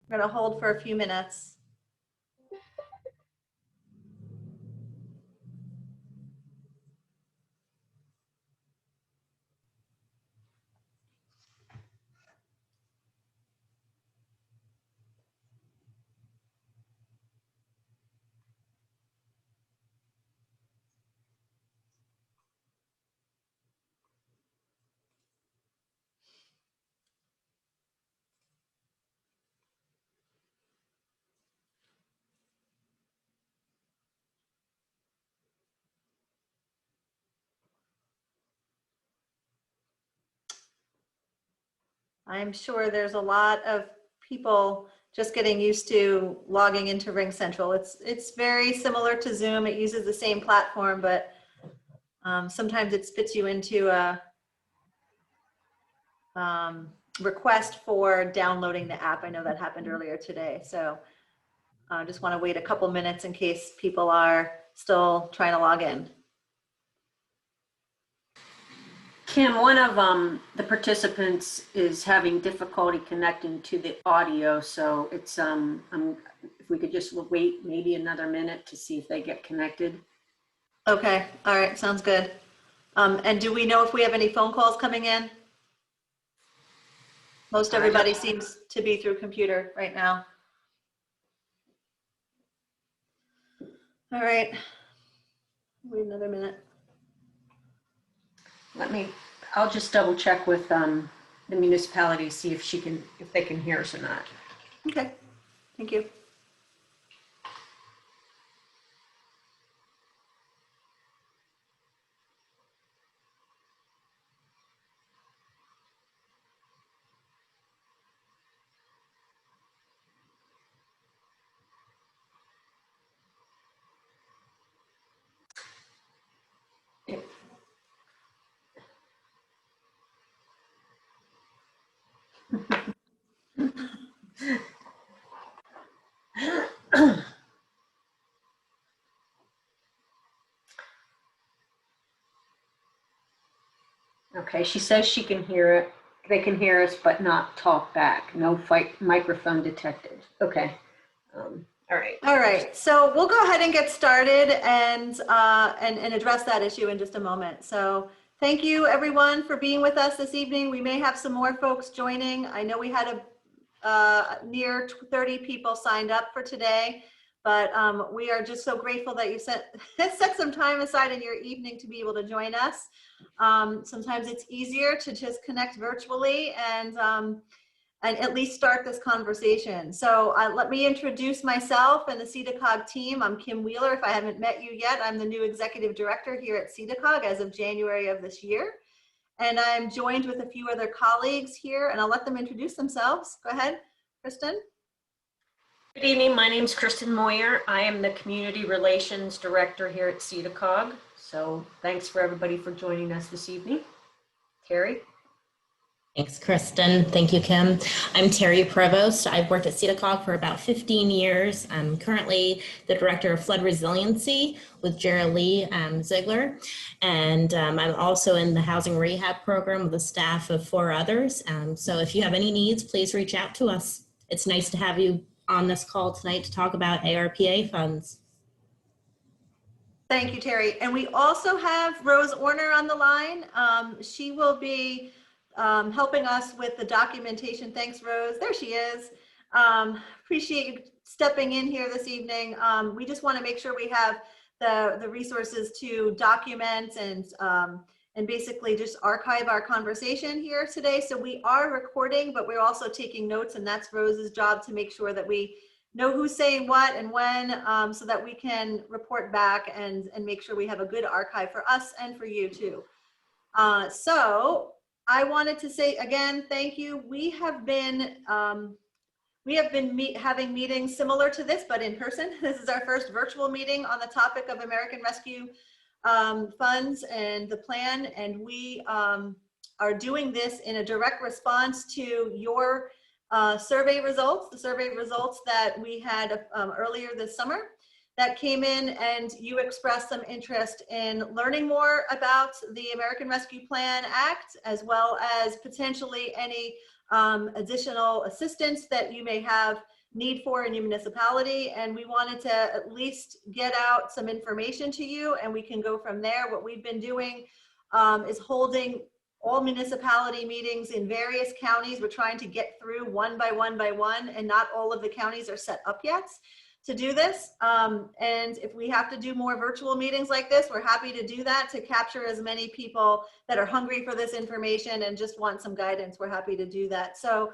We're going to hold for a few minutes. I'm sure there's a lot of people just getting used to logging into Ring Central. It's very similar to Zoom. It uses the same platform, but sometimes it spits you into a request for downloading the app. I know that happened earlier today. So I just want to wait a couple minutes in case people are still trying to log in. Kim, one of the participants is having difficulty connecting to the audio, so it's if we could just wait maybe another minute to see if they get connected. Okay, all right, sounds good. And do we know if we have any phone calls coming in? Most everybody seems to be through computer right now. All right, wait another minute. I'll just double check with the municipality, see if they can hear us or not. Okay, thank you. Okay, she says she can hear it. They can hear us, but not talk back. No microphone detected. Okay. All right. All right, so we'll go ahead and get started and address that issue in just a moment. So thank you everyone for being with us this evening. We may have some more folks joining. I know we had near 30 people signed up for today, but we are just so grateful that you set some time aside in your evening to be able to join us. Sometimes it's easier to just connect virtually and at least start this conversation. So let me introduce myself and the SEDA COG team. I'm Kim Wheeler. If I haven't met you yet, I'm the new executive director here at SEDA COG as of January of this year. And I'm joined with a few other colleagues here, and I'll let them introduce themselves. Go ahead, Kristen. Good evening, my name is Kristen Moyer. I am the Community Relations Director here at SEDA COG. So thanks for everybody for joining us this evening. Terry. Thanks, Kristen. Thank you, Kim. I'm Terry Provost. I've worked at SEDA COG for about 15 years. I'm currently the Director of Flood Resiliency with Jerry Lee Ziegler. And I'm also in the Housing Rehab Program with a staff of 4 others. So if you have any needs, please reach out to us. It's nice to have you on this call tonight to talk about ARPA funds. Thank you, Terry. And we also have Rose Orner on the line. She will be helping us with the documentation. Thanks, Rose. There she is. Appreciate you stepping in here this evening. We just want to make sure we have the resources to document and basically just archive our conversation here today. So we are recording, but we're also taking notes, and that's Rose's job to make sure that we know who's saying what and when, so that we can report back and make sure we have a good archive for us and for you too. So I wanted to say again, thank you. We have been having meetings similar to this, but in person. This is our first virtual meeting on the topic of American Rescue funds and the plan, and we are doing this in a direct response to your survey results, the survey results that we had earlier this summer that came in, and you expressed some interest in learning more about the American Rescue Plan Act, as well as potentially any additional assistance that you may have need for in your municipality. And we wanted to at least get out some information to you, and we can go from there. What we've been doing is holding all municipality meetings in various counties. We're trying to get through one by one, and not all of the counties are set up yet to do this. And if we have to do more virtual meetings like this, we're happy to do that to capture as many people that are hungry for this information and just want some guidance. We're happy to do that. So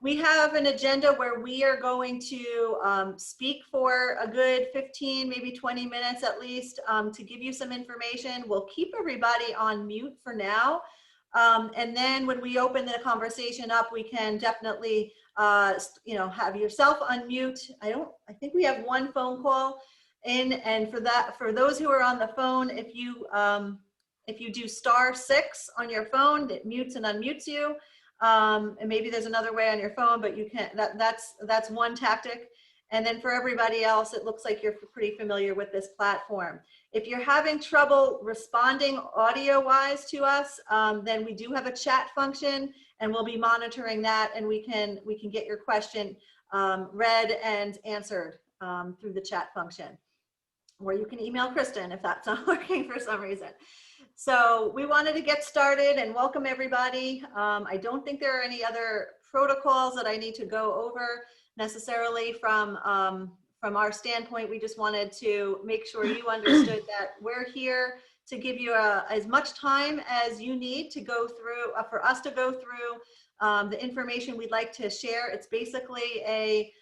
we have an agenda where we are going to speak for a good 15, maybe 20 minutes at least, to give you some information. We'll keep everybody on mute for now. And then when we open the conversation up, we can definitely, have yourself unmute. I think we have one phone call in, and for those who are on the phone, if you do *6 on your phone, it mutes and unmutes you. And maybe there's another way on your phone, but you can't, that's one tactic. And then for everybody else, it looks like you're pretty familiar with this platform. If you're having trouble responding audio-wise to us, then we do have a chat function, and we'll be monitoring that, and we can get your question read and answered through the chat function. Or you can email Kristen if that's not working for some reason. So we wanted to get started and welcome everybody. I don't think there are any other protocols that I need to go over necessarily from our standpoint. We just wanted to make sure you understood that we're here to give you as much time as you need to go through, for us to go through the information we'd like to share. It's basically a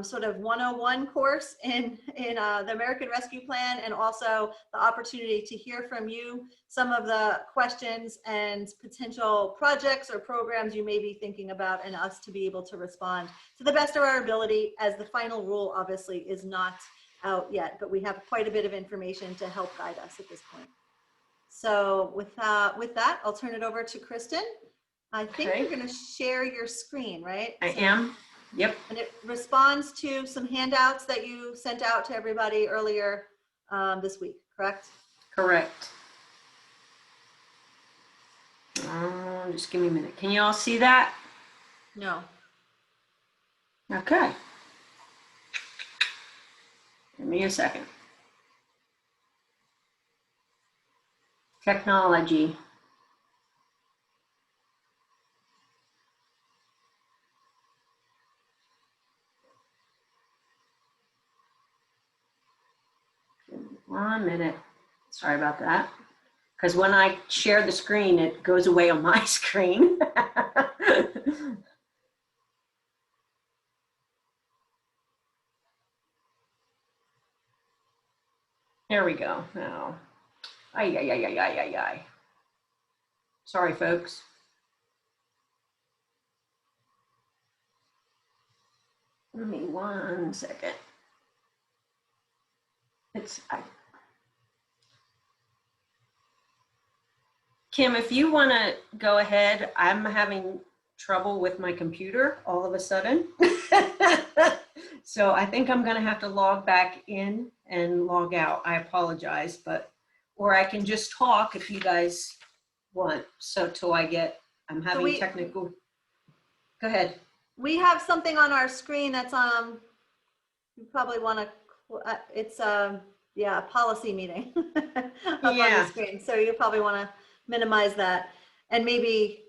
sort of 101 course in the American Rescue Plan, and also the opportunity to hear from you some of the questions and potential projects or programs you may be thinking about, and us to be able to respond to the best of our ability, as the final rule obviously is not out yet, but we have quite a bit of information to help guide us at this point. So with that, I'll turn it over to Kristen. I think you're going to share your screen, right? I am. Yep. And it responds to some handouts that you sent out to everybody earlier this week, correct? Correct. Just give me a minute. Can you all see that? No. Okay. Give me a second. Technology. Give me 1 minute. Sorry about that. Because when I share the screen, it goes away on my screen. There we go. Now, ay. Sorry, folks. Give me 1 second. Kim, if you want to go ahead, I'm having trouble with my computer all of a sudden. So I think I'm going to have to log back in and log out. I apologize, or I can just talk if you guys want. So till I'm having technical. Go ahead. We have something on our screen that's you probably want to, it's a policy meeting up on the screen. So you probably want to minimize that, and maybe.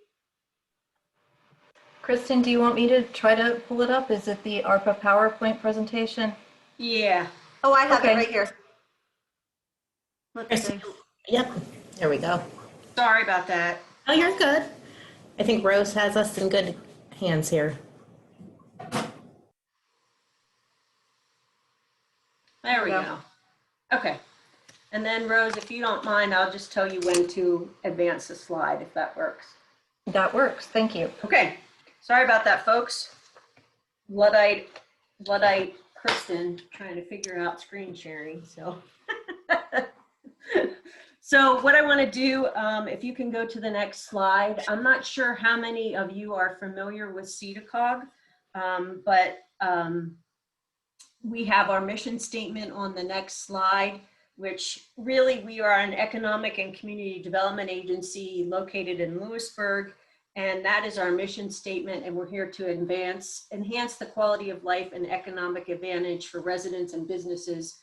Kristen, do you want me to try to pull it up? Is it the ARPA PowerPoint presentation? Yeah. Oh, I have it right here. Let's see. Yep, there we go. Sorry about that. Oh, you're good. I think Rose has us in good hands here. There we go. Okay. And then Rose, if you don't mind, I'll just tell you when to advance the slide, if that works. That works, thank you. Okay. Sorry about that, folks. Luddite Kristen trying to figure out screen sharing. So, so what I want to do, if you can go to the next slide. I'm not sure how many of you are familiar with SEDA COG, but we have our mission statement on the next slide, which really we are an economic and community development agency located in Lewisburg. And that is our mission statement, and we're here to enhance the quality of life and economic advantage for residents and businesses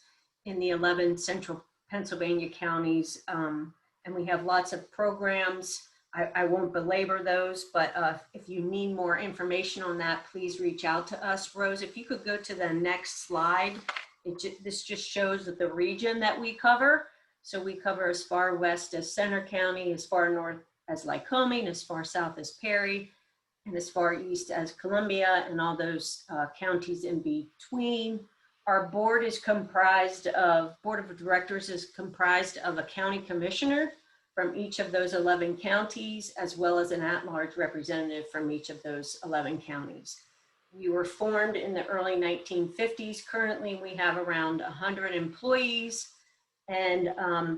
in the 11 central Pennsylvania counties. And we have lots of programs. I won't belabor those, but if you need more information on that, please reach out to us. Rose, if you could go to the next slide. This just shows that the region that we cover. So we cover as far west as Center County, as far north as Lycoming, as far south as Perry, and as far east as Columbia, and all those counties in between. Our board is comprised of, board of directors is comprised of a county commissioner from each of those 11 counties, as well as an at-large representative from each of those 11 counties. We were formed in the early 1950s. Currently, we have around 100 employees, and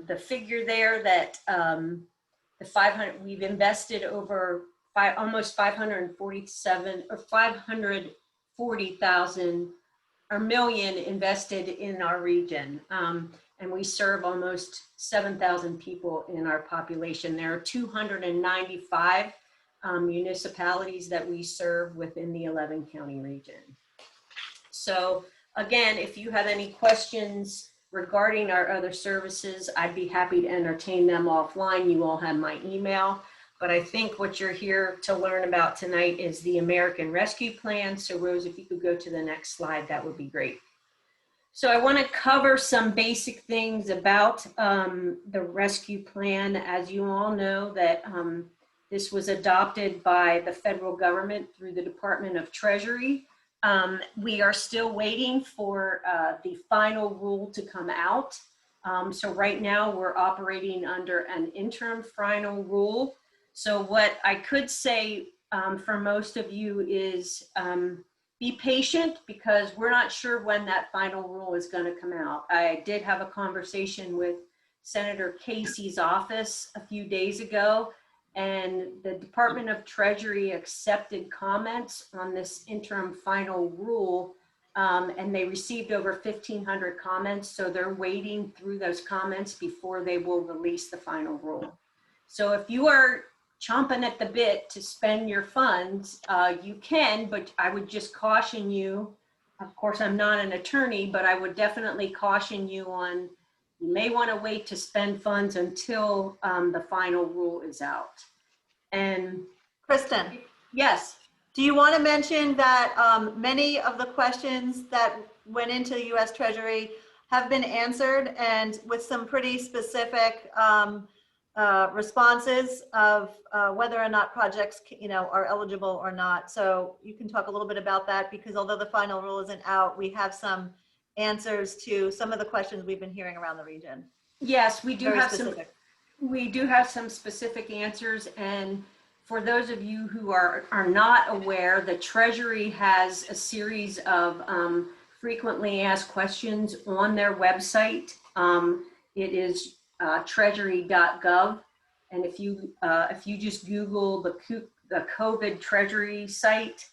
the figure there that the 500, we've invested over almost 547 or 540,000 or million invested in our region. And we serve almost 7,000 people in our population. There are 295 municipalities that we serve within the 11 county region. So again, if you have any questions regarding our other services, I'd be happy to entertain them offline. You all have my email, but I think what you're here to learn about tonight is the American Rescue Plan. So Rose, if you could go to the next slide, that would be great. So I want to cover some basic things about the rescue plan. As you all know, that this was adopted by the federal government through the Department of Treasury. We are still waiting for the final rule to come out. So right now we're operating under an interim final rule. So what I could say for most of you is be patient, because we're not sure when that final rule is going to come out. I did have a conversation with Senator Casey's office a few days ago, and the Department of Treasury accepted comments on this interim final rule, and they received over 1,500 comments. So they're waiting through those comments before they will release the final rule. So if you are chomping at the bit to spend your funds, you can, but I would just caution you. Of course, I'm not an attorney, but I would definitely caution you on, you may want to wait to spend funds until the final rule is out. And Kristen, yes. do you want to mention that many of the questions that went into U.S. Treasury have been answered, and with some pretty specific responses of whether or not projects, are eligible or not. So you can talk a little bit about that, because although the final rule isn't out, we have some answers to some of the questions we've been hearing around the region. Yes, we do Very have specific. we do have some specific answers. And for those of you who are not aware, the Treasury has a series of frequently asked questions on their website. It is treasury.gov. And if you just Google the COVID Treasury site,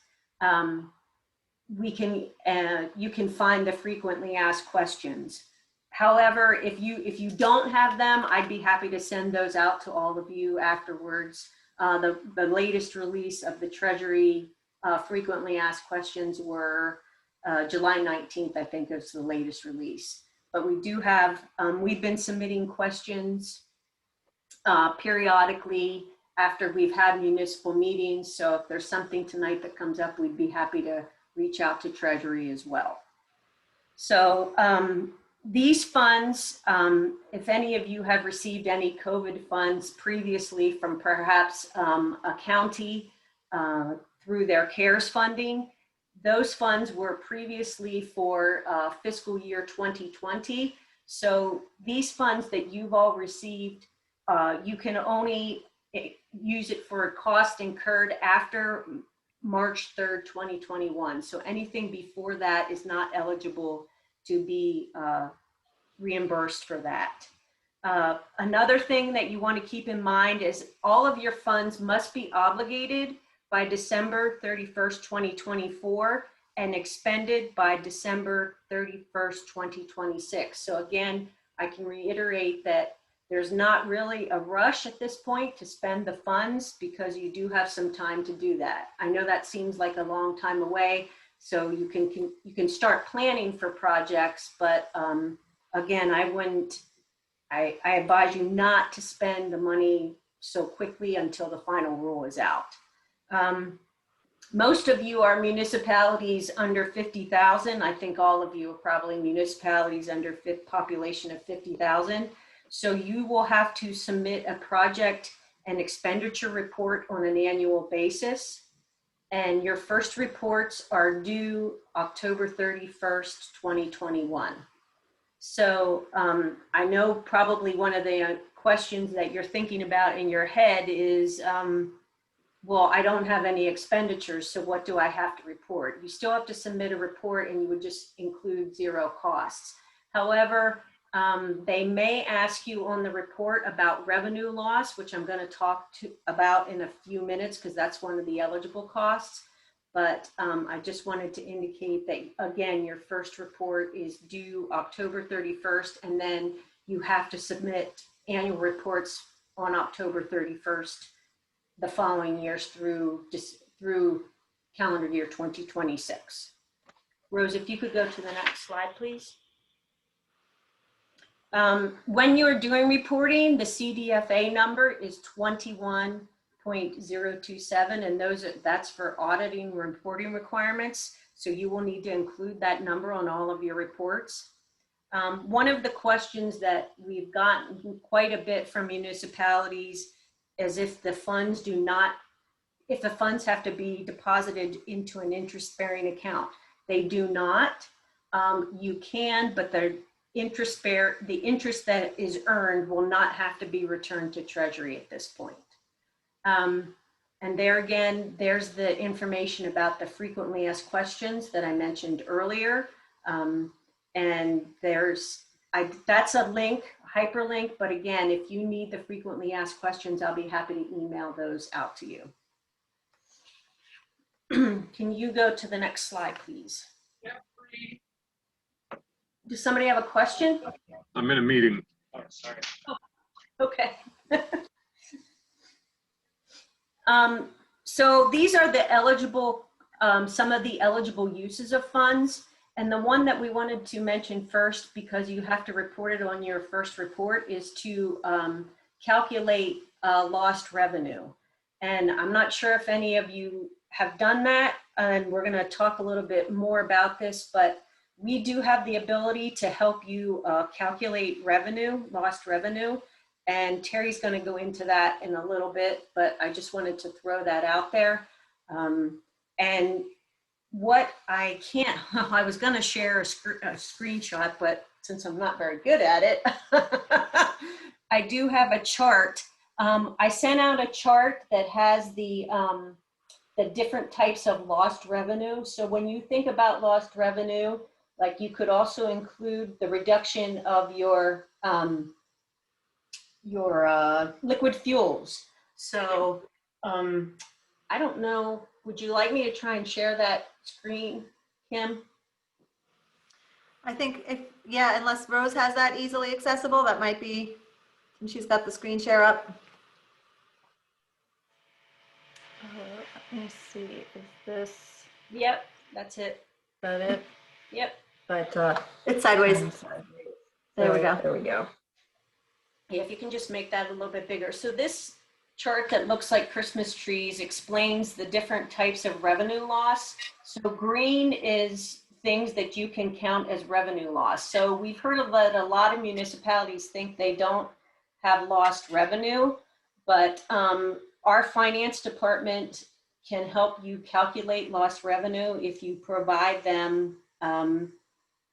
you can find the frequently asked questions. However, if you don't have them, I'd be happy to send those out to all of you afterwards. The latest release of the Treasury frequently asked questions were July 19th, I think is the latest release. But we do have, we've been submitting questions periodically after we've had municipal meetings. So if there's something tonight that comes up, we'd be happy to reach out to Treasury as well. So these funds, if any of you have received any COVID funds previously from perhaps a county through their CARES funding, those funds were previously for fiscal year 2020. So these funds that you've all received, you can only use it for a cost incurred after March 3rd, 2021. So anything before that is not eligible to be reimbursed for that. Another thing that you want to keep in mind is all of your funds must be obligated by December 31st, 2024 and expended by December 31st, 2026. So again, I can reiterate that There's not really a rush at this point to spend the funds because you do have some time to do that. I know that seems like a long time away, so you can start planning for projects, but again, I advise you not to spend the money so quickly until the final rule is out. Most of you are municipalities under 50,000. I think all of you are probably municipalities under population of 50,000. So you will have to submit a project and expenditure report on an annual basis. And your first reports are due October 31st, 2021. So I know probably one of the questions that you're thinking about in your head is, well, I don't have any expenditures, so what do I have to report? You still have to submit a report and you would just include 0 costs. However, they may ask you on the report about revenue loss, which I'm going to talk about in a few minutes because that's one of the eligible costs. But I just wanted to indicate that, again, your first report is due October 31st, and then you have to submit annual reports on October 31st the following years through calendar year 2026. Rose, if you could go to the next slide, please. When you're doing reporting, the CDFA number is 21.027, and that's for auditing reporting requirements. So you will need to include that number on all of your reports. One of the questions that we've gotten quite a bit from municipalities is if the funds have to be deposited into an interest-bearing account. They do not. You can, but the interest that is earned will not have to be returned to Treasury at this point. And there again, there's the information about the frequently asked questions that I mentioned earlier. And that's a link, hyperlink, but again, if you need the frequently asked questions, I'll be happy to email those out to you. Can you go to the next slide, please? Does somebody have a question? I'm in a meeting. Oh, sorry. Oh, okay. So these are the eligible, some of the eligible uses of funds. And the one that we wanted to mention first, because you have to report it on your first report, is to calculate lost revenue. And I'm not sure if any of you have done that, and we're going to talk a little bit more about this, but we do have the ability to help you calculate revenue, lost revenue. And Terry's going to go into that in a little bit, but I just wanted to throw that out there. And what I can't, I was going to share a screenshot, but since I'm not very good at it, I do have a chart. I sent out a chart that has the different types of lost revenue. So when you think about lost revenue, like you could also include the reduction of your liquid fuels. So I don't know, would you like me to try and share that screen, Kim? I think yeah, unless Rose has that easily accessible, that might be, and she's got the screen share up. Let me see, is this, Yep, that's it. that it? Yep. But It's sideways. There we go. There we go. Yeah, if you can just make that a little bit bigger. So this chart that looks like Christmas trees explains the different types of revenue loss. So green is things that you can count as revenue loss. So we've heard of that a lot of municipalities think they don't have lost revenue, but our finance department can help you calculate lost revenue if you provide them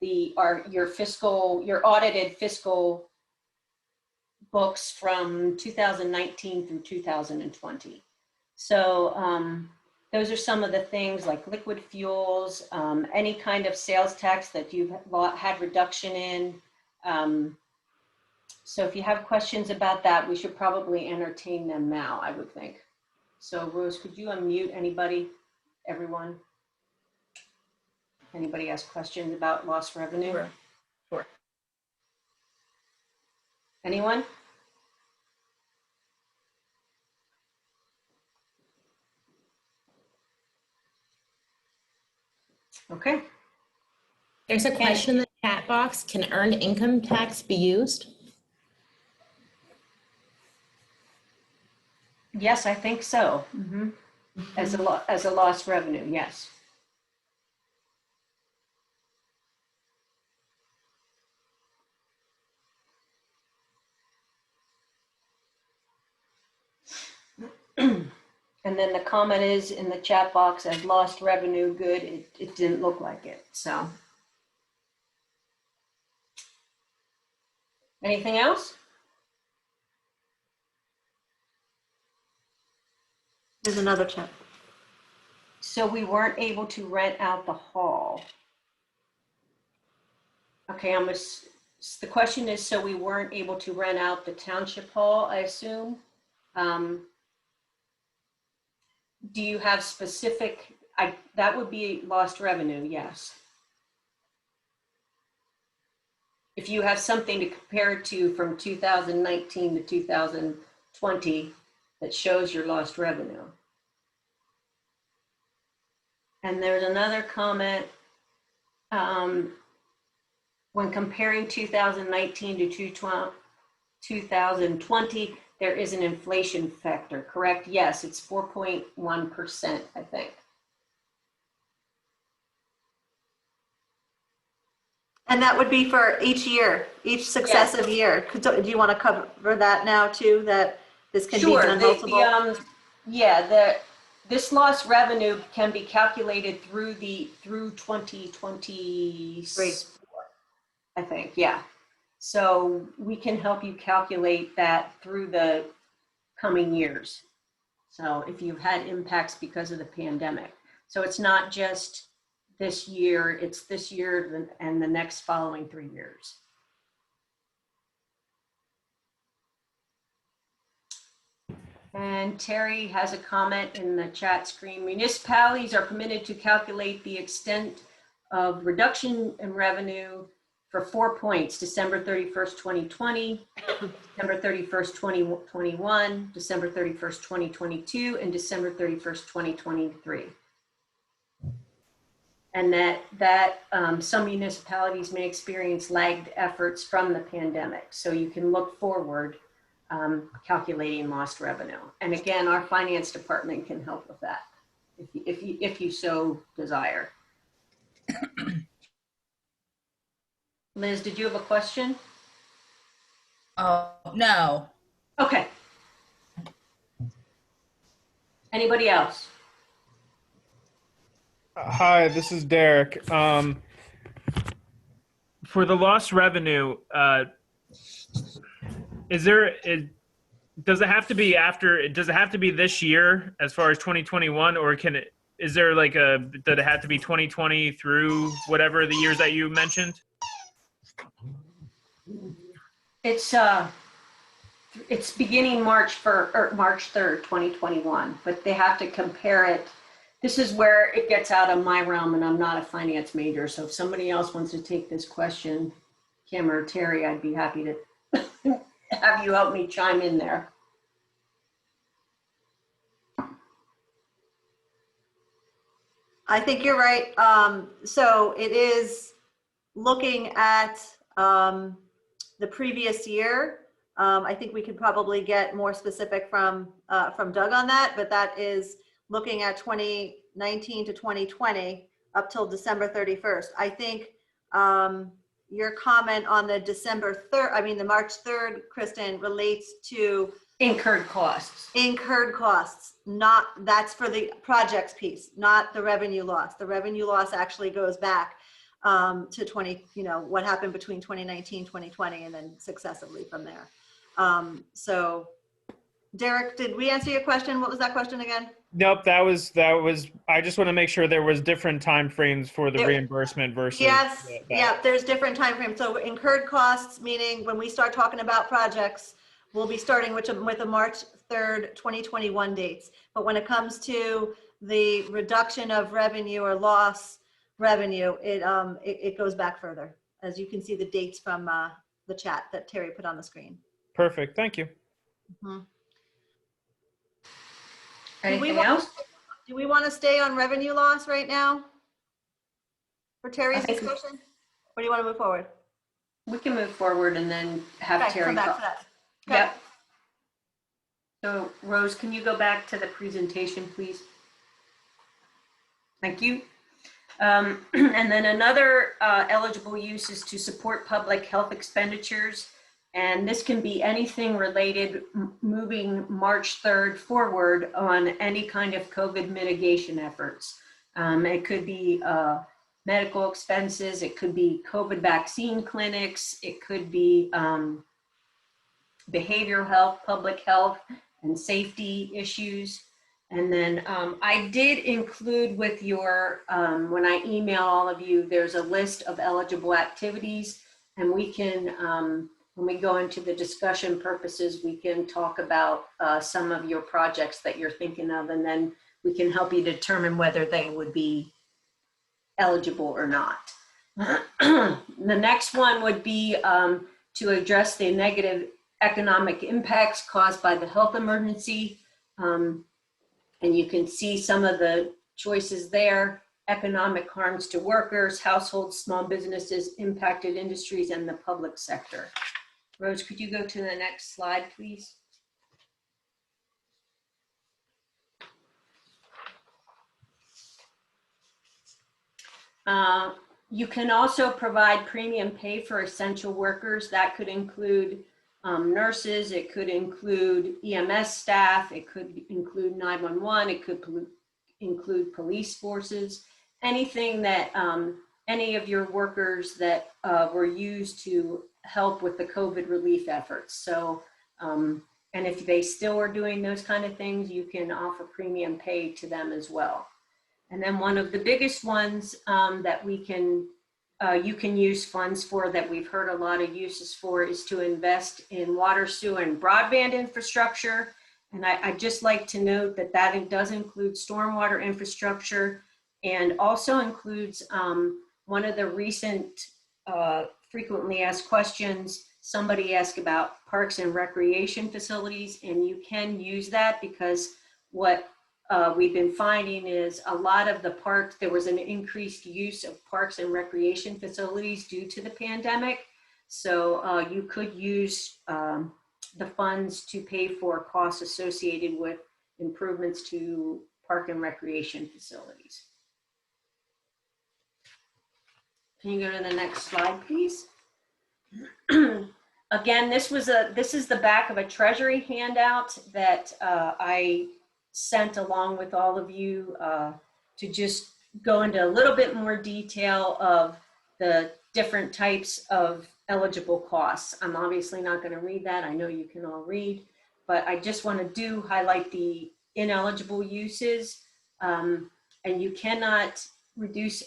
your audited fiscal books from 2019 through 2020. So those are some of the things like liquid fuels, any kind of sales tax that you've had reduction in. So if you have questions about that, we should probably entertain them now, I would think. So Rose, could you unmute anybody, everyone? Anybody has questions about lost revenue? Sure. Anyone? Okay. There's a question in the chat box. Can earned income tax be used? Yes, I think so. As a lost revenue, yes. And then the comment is in the chat box as lost revenue, good, it didn't look like it, so. Anything else? There's another chat. So we weren't able to rent out the hall. Okay, the question is, so we weren't able to rent out the township hall, I assume? Do you have specific, that would be lost revenue, yes. If you have something to compare it to from 2019 to 2020 that shows your lost revenue. And there's another comment, when comparing 2019 to 2020, there is an inflation factor, correct? Yes, it's 4.1%, I think. And that would be for each year, each successive year. Do you want to cover that now too, that this can be Sure, done multiple? This lost revenue can be calculated through 2024, I think, yeah. So we can help you calculate that through the coming years. So if you've had impacts because of the pandemic. So it's not just this year, it's this year and the next following 3 years. And Terry has a comment in the chat screen. Municipalities are permitted to calculate the extent of reduction in revenue for 4 points: December 31st, 2020, December 31st, 2021, December 31st, 2022, and December 31st, 2023. And that some municipalities may experience lagged efforts from the pandemic. So you can look forward calculating lost revenue. And again, our finance department can help with that if you so desire. Liz, did you have a question? Oh, no. Okay. Anybody else? Hi, this is Derek. For the lost revenue, does it have to be does it have to be this year as far as 2021, or did it have to be 2020 through whatever the years that you mentioned? It's beginning March 3rd, 2021, but they have to compare it. This is where it gets out of my realm, and I'm not a finance major. So if somebody else wants to take this question, Kim or Terry, I'd be happy to have you help me chime in there. I think you're right. So it is looking at the previous year. I think we could probably get more specific from Doug on that, but that is looking at 2019 to 2020 up till December 31st. I think your comment on the the March 3rd, Kristen, relates to Incurred costs. Incurred costs, that's for the projects piece, not the revenue loss. The revenue loss actually goes back to what happened between 2019, 2020, and then successively from there. So Derek, did we answer your question? What was that question again? Nope, that was, I just want to make sure there was different timeframes for the reimbursement versus. Yes, yeah, there's different timeframes. So incurred costs, meaning when we start talking about projects, we'll be starting with a March 3rd, 2021 dates. But when it comes to the reduction of revenue or loss revenue, it goes back further. As you can see the dates from the chat that Terry put on the screen. Perfect, thank you. Mm-hmm. Anything else? Do we want to stay on revenue loss right now? for Terry's I think- discussion? Or do you want to move forward? We can move forward and then have Okay, Terry come back talk. to that. Okay. Yep. So Rose, can you go back to the presentation, please? Thank you. And then another eligible use is to support public health expenditures. And this can be anything related, moving March 3rd forward on any kind of COVID mitigation efforts. It could be medical expenses, it could be COVID vaccine clinics, it could be behavioral health, public health, and safety issues. And then I did include with your, when I email all of you, there's a list of eligible activities, and we can, when we go into the discussion purposes, we can talk about some of your projects that you're thinking of, and then we can help you determine whether they would be eligible or not. The next one would be to address the negative economic impacts caused by the health emergency. And you can see some of the choices there: economic harms to workers, households, small businesses, impacted industries, and the public sector. Rose, could you go to the next slide, please? You can also provide premium pay for essential workers. That could include nurses, it could include EMS staff, it could include 911, it could include police forces, anything that, any of your workers that were used to help with the COVID relief efforts. So, and if they still are doing those kind of things, you can offer premium pay to them as well. And then one of the biggest ones that we can, you can use funds for, that we've heard a lot of uses for, is to invest in water, sewer, and broadband infrastructure. And I'd just like to note that that does include stormwater infrastructure, and also includes one of the recent frequently asked questions. Somebody asked about parks and recreation facilities, and you can use that because what we've been finding is a lot of the parks, there was an increased use of parks and recreation facilities due to the pandemic. So you could use the funds to pay for costs associated with improvements to park and recreation facilities. Can you go to the next slide, please? Again, this is the back of a Treasury handout that I sent along with all of you to just go into a little bit more detail of the different types of eligible costs. I'm obviously not going to read that. I know you can all read, but I just want to highlight the ineligible uses. And you cannot reduce,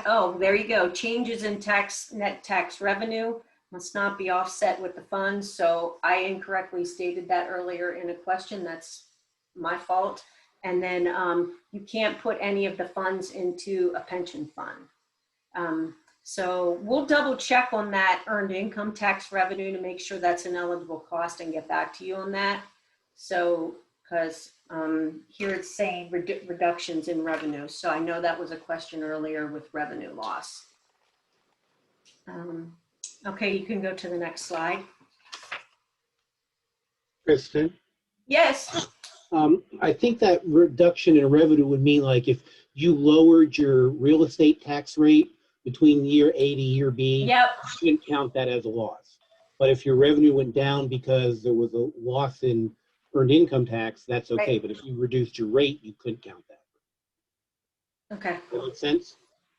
oh, there you go. Changes in net tax revenue must not be offset with the funds. So I incorrectly stated that earlier in a question. That's my fault. And then you can't put any of the funds into a pension fund. So we'll double check on that earned income tax revenue to make sure that's an eligible cost and get back to you on that. So, because here it's saying reductions in revenue. So I know that was a question earlier with revenue loss. Okay, you can go to the next slide. Kristen, Yes. I think that reduction in revenue would mean, like, if you lowered your real estate tax rate between year A to year B, Yep. you wouldn't count that as a loss. But if your revenue went down because there was a loss in earned income tax, that's okay. Right. But if you reduced your rate, you couldn't count that. Okay. That makes sense?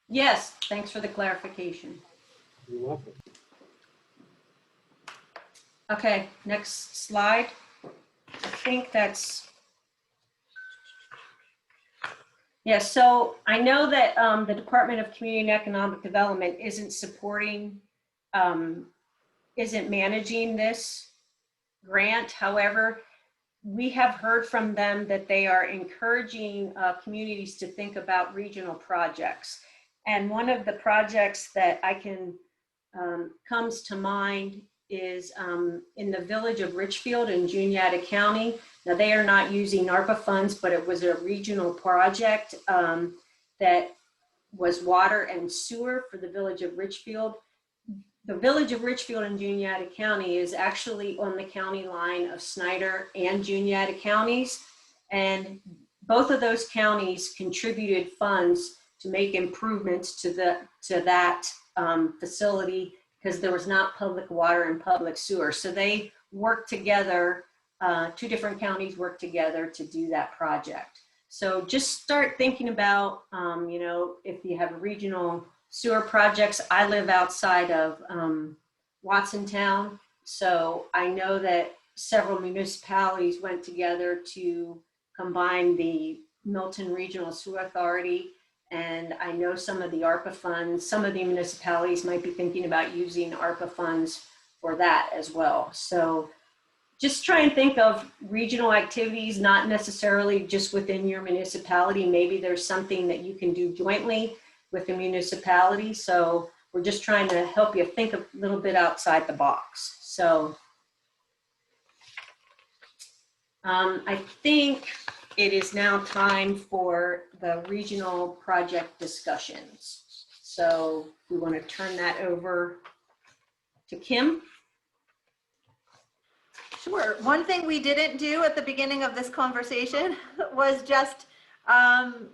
Yes. Thanks for the clarification. You're welcome. Okay, next slide. I think that's, yeah, so I know that the Department of Community and Economic Development isn't supporting, isn't managing this grant. However, we have heard from them that they are encouraging communities to think about regional projects. And one of the projects that I can, comes to mind is in the village of Richfield in Juniata County. Now, they are not using ARPA funds, but it was a regional project that was water and sewer for the village of Richfield. The village of Richfield in Juniata County is actually on the county line of Snyder and Juniata counties. And both of those counties contributed funds to make improvements to that facility because there was not public water and public sewer. So they worked together, two different counties worked together to do that project. So just start thinking about, you know, if you have regional sewer projects. I live outside of Watsontown, so I know that several municipalities went together to combine the Milton Regional Sewer Authority, and I know some of the ARPA funds, some of the municipalities might be thinking about using ARPA funds for that as well. So just try and think of regional activities, not necessarily just within your municipality. Maybe there's something that you can do jointly with the municipality. So we're just trying to help you think a little bit outside the box. So I think it is now time for the regional project discussions. So we want to turn that over to Kim. Sure. One thing we didn't do at the beginning of this conversation was just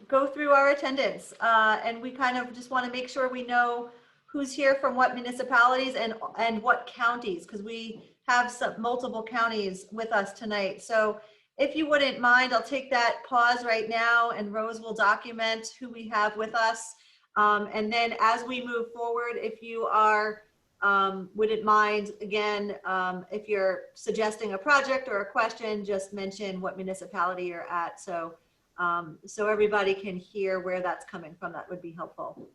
go through our attendance. And we kind of just want to make sure we know who's here from what municipalities and what counties, because we have multiple counties with us tonight. So if you wouldn't mind, I'll take that pause right now and Rose will document who we have with us. And then as we move forward, if you are wouldn't mind, again, if you're suggesting a project or a question, just mention what municipality you're at. So everybody can hear where that's coming from. That would be helpful.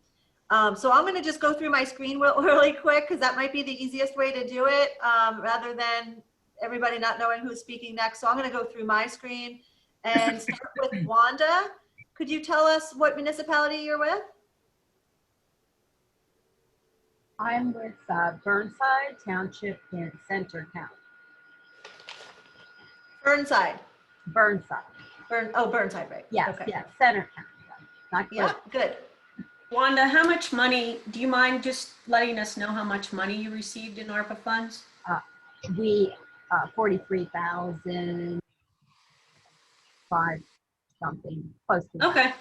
So I'm going to just go through my screen really quick, because that might be the easiest way to do it, rather than everybody not knowing who's speaking next. So I'm going to go through my screen and start with Wanda. Could you tell us what municipality you're with? I'm with Burnside Township in Center County. Burnside. Burnside. Burnside, right? Yes, Okay. yes, Center County. Not good. Yeah, good. Wanda, how much money, do you mind just letting us know how much money you received in ARPA funds? We 43,000, something close to that. Okay.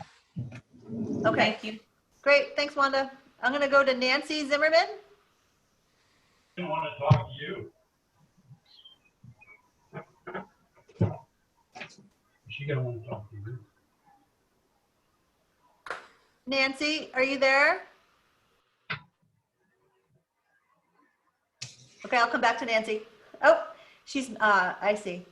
Okay. Thank you. Great. Thanks, Wanda. I'm going to go to Nancy Zimmerman. I want to talk to you. She's going to want to talk to you. Nancy, are you there? Okay, I'll come back to Nancy. Oh, she's, I see.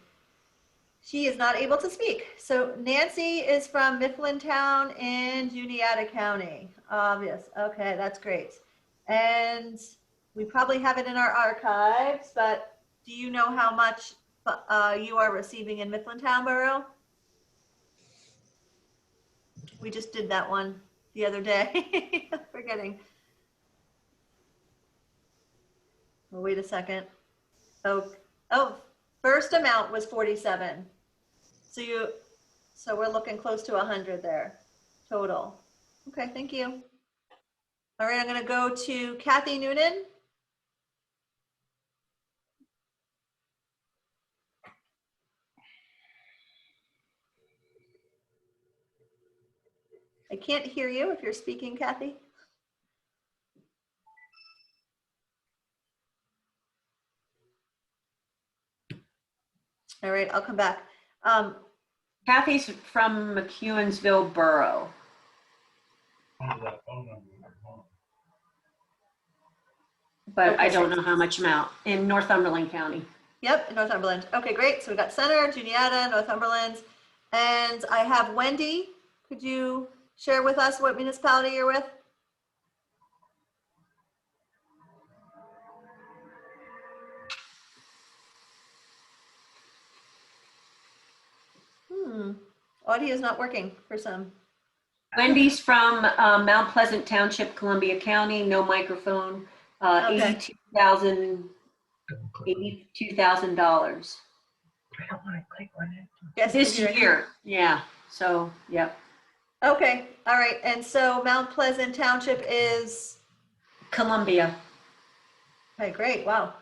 She is not able to speak. So Nancy is from Mifflintown in Juniata County. Obvious. Okay, that's great. And we probably have it in our archives, but do you know how much you are receiving in Mifflintown Borough? We just did that one the other day. Forgetting. Oh, wait a second. Oh, first amount was 47. So we're looking close to 100 there total. Okay, thank you. All right, I'm going to go to Kathy Noonan. I can't hear you if you're speaking, Kathy. All right, I'll come back. Kathy's from McEwensville Borough. But I don't know how much amount in Northumberland County. Yep, in Northumberland. Okay, great. So we got Center, Juniata, Northumberland, and I have Wendy. Could you share with us what municipality you're with? Audio is not working for some. Wendy's from Mount Pleasant Township, Columbia County, no microphone, Okay. $82,000. I don't want to click on it. Yes, This you're- year, yeah, so, yep. Okay, all right. And so Mount Pleasant Township is, Columbia. okay, great, wow.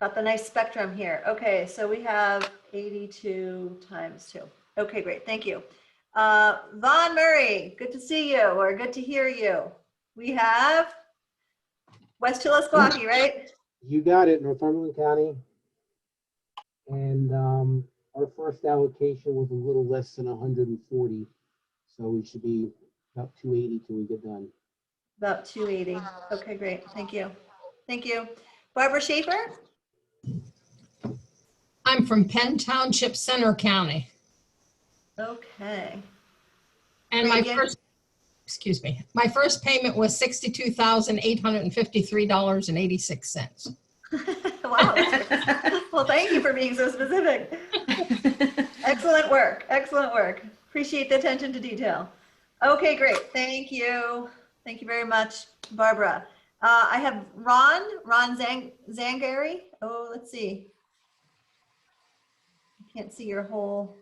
Got the nice spectrum here. Okay, so we have 82 times 2. Okay, great, thank you. Vaughn Murray, good to see you, or good to hear you. We have West Chillisquawkee, right? You got it, Northumberland County. And our first allocation was a little less than 140. So we should be about 280 till we get done. About 280. Okay, great, thank you. Thank you. Barbara Schaefer? I'm from Penn Township, Center County. Okay. And Say my again? my first payment was $62,853.86. Wow. Well, thank you for being so specific. Excellent work. Excellent work. Appreciate the attention to detail. Okay, great. Thank you. Thank you very much, Barbara. I have Ron Zangari. Oh, let's see. I can't see your whole.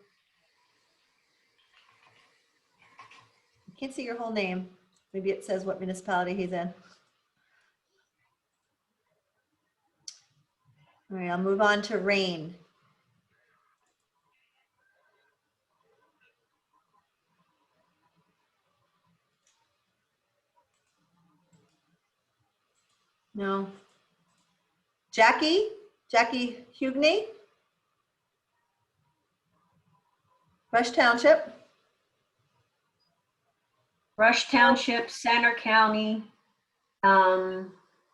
I can't see your whole name. Maybe it says what municipality he's in. All right, I'll move on to Rain. No. Jackie Hugney. Rush Township. Rush Township, Center County.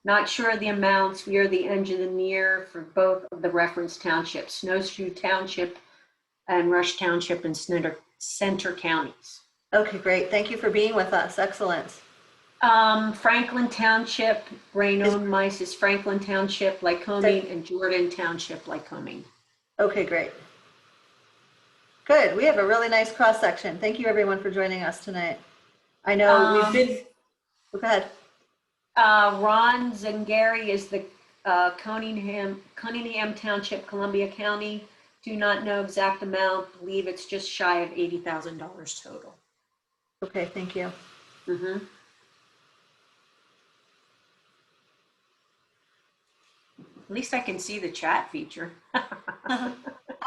Not sure of the amounts. We are the engineer for both of the reference townships, Snowshoe Township and Rush Township and Center Counties. Okay, great. Thank you for being with us. Excellent. Franklin Township, Rain Mice is Franklin Township, Lycoming, and Jordan Township, Lycoming. Okay, great. Good. We have a really nice cross section. Thank you everyone for joining us tonight. I know we've been, go ahead. Ron Zangari is the Cunningham Township, Columbia County. Do not know exact amount. Believe it's just shy of $80,000 total. Okay, thank you. Mm-hmm. At least I can see the chat feature. All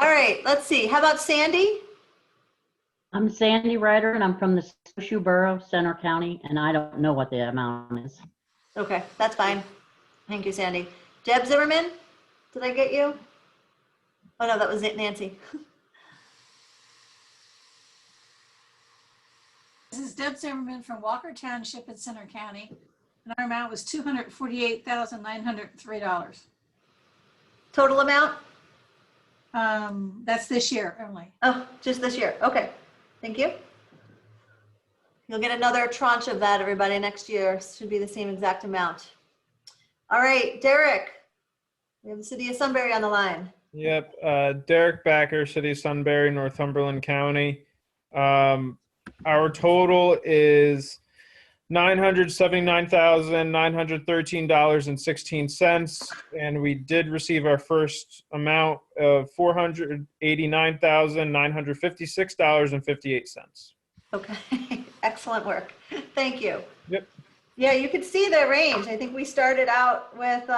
right, let's see. How about Sandy? I'm Sandy Ryder, and I'm from the Snowshoe Borough, Center County, and I don't know what the amount is. Okay, that's fine. Thank you, Sandy. Deb Zimmerman, did I get you? Oh no, that was it, Nancy. This is Deb Zimmerman from Walker Township in Center County, and our amount was $248,903. Total amount? That's this year only. Oh, just this year. Okay, thank you. You'll get another tranche of that, everybody, next year. Should be the same exact amount. All right, Derek, we have the city of Sunbury on the line. Yep, Derek Backer, City of Sunbury, Northumberland County. Our total is $979,913.16, and we did receive our first amount of $489,956.58. Okay, excellent work. Thank you. Yep. Yeah, you could see the range. I think we started out with,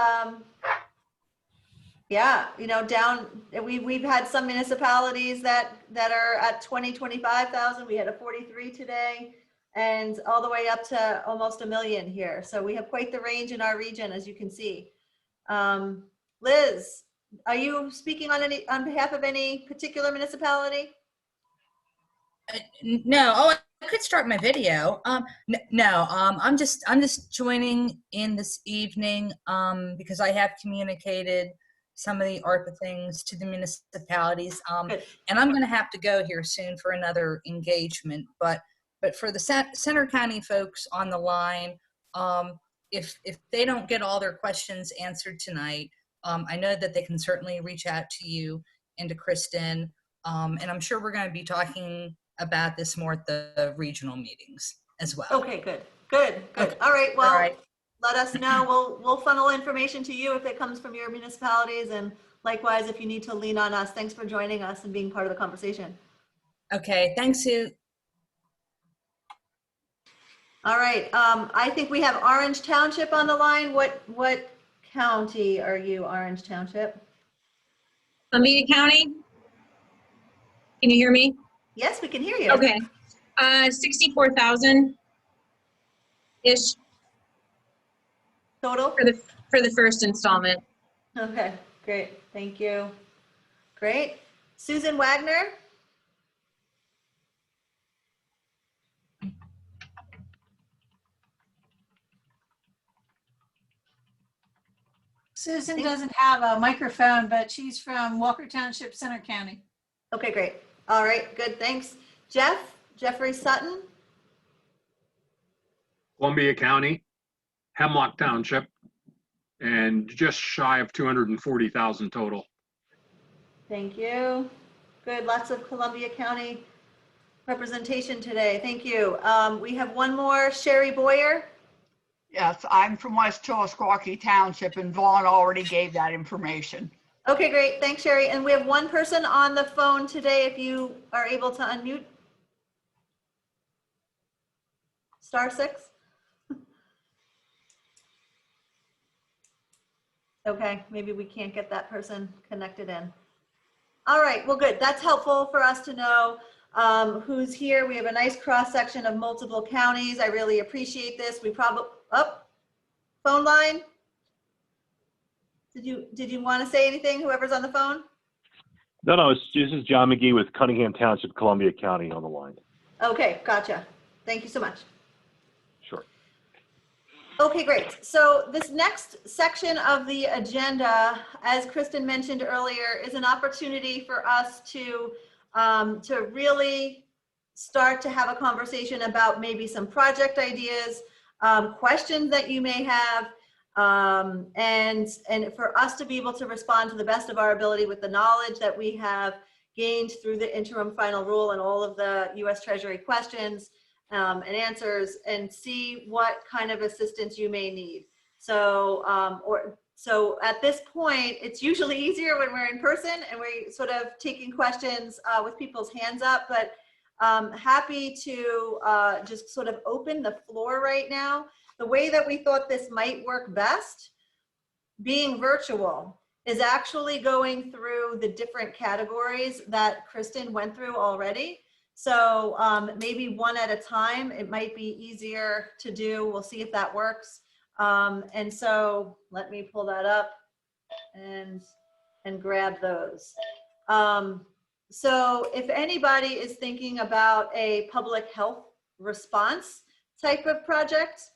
yeah, you know, down, we've had some municipalities that are at 20, 25,000. We had a 43 today, and all the way up to almost 1 million here. So we have quite the range in our region, as you can see. Liz, are you speaking on behalf of any particular municipality? No. Oh, I could start my video. No. I'm just joining in this evening because I have communicated some of the ARPA things to the municipalities, and I'm going to have to go here soon for another engagement. But for the Center County folks on the line, if they don't get all their questions answered tonight, I know that they can certainly reach out to you and to Kristen, and I'm sure we're going to be talking about this more at the regional meetings as well. Okay, good. Okay. All right, well, all right. Let us know. We'll funnel information to you if it comes from your municipalities, and likewise, if you need to lean on us. Thanks for joining us and being part of the conversation. Okay, thanks, Sue. All right, I think we have Orange Township on the line. What county are you, Orange Township? Columbia County? Can you hear me? Yes, we can hear you. Okay. 64,000-ish Total? for the first installment. Okay, great, thank you. Great. Susan Wagner? Susan doesn't have a microphone, but she's from Walker Township, Center County. Okay, great. All right, good, thanks. Jeffrey Sutton? Columbia County, Hemlock Township, and just shy of 240,000 total. Thank you. Good, lots of Columbia County representation today. Thank you. We have one more, Sherry Boyer. Yes, I'm from West Chillisquawkee Township, and Vaughn already gave that information. Okay, great. Thanks, Sherry. And we have one person on the phone today, if you are able to unmute. *6. Okay, maybe we can't get that person connected in. All right, well, good. That's helpful for us to know who's here. We have a nice cross-section of multiple counties. I really appreciate this. We probably, phone line. Did you want to say anything, whoever's on the phone? No, this is John McGee with Cunningham Township, Columbia County on the line. Okay, gotcha. Thank you so much. Sure. Okay, great. So this next section of the agenda, as Kristen mentioned earlier, is an opportunity for us to really start to have a conversation about maybe some project ideas, questions that you may have, and for us to be able to respond to the best of our ability with the knowledge that we have gained through the interim final rule and all of the U.S. Treasury questions and answers, and see what kind of assistance you may need. So, so at this point, it's usually easier when we're in person and we're sort of taking questions with people's hands up, but happy to just sort of open the floor right now. The way that we thought this might work best, being virtual, is actually going through the different categories that Kristen went through already. So maybe one at a time, it might be easier to do. We'll see if that works. And so let me pull that up and grab those. So if anybody is thinking about a public health response type of project,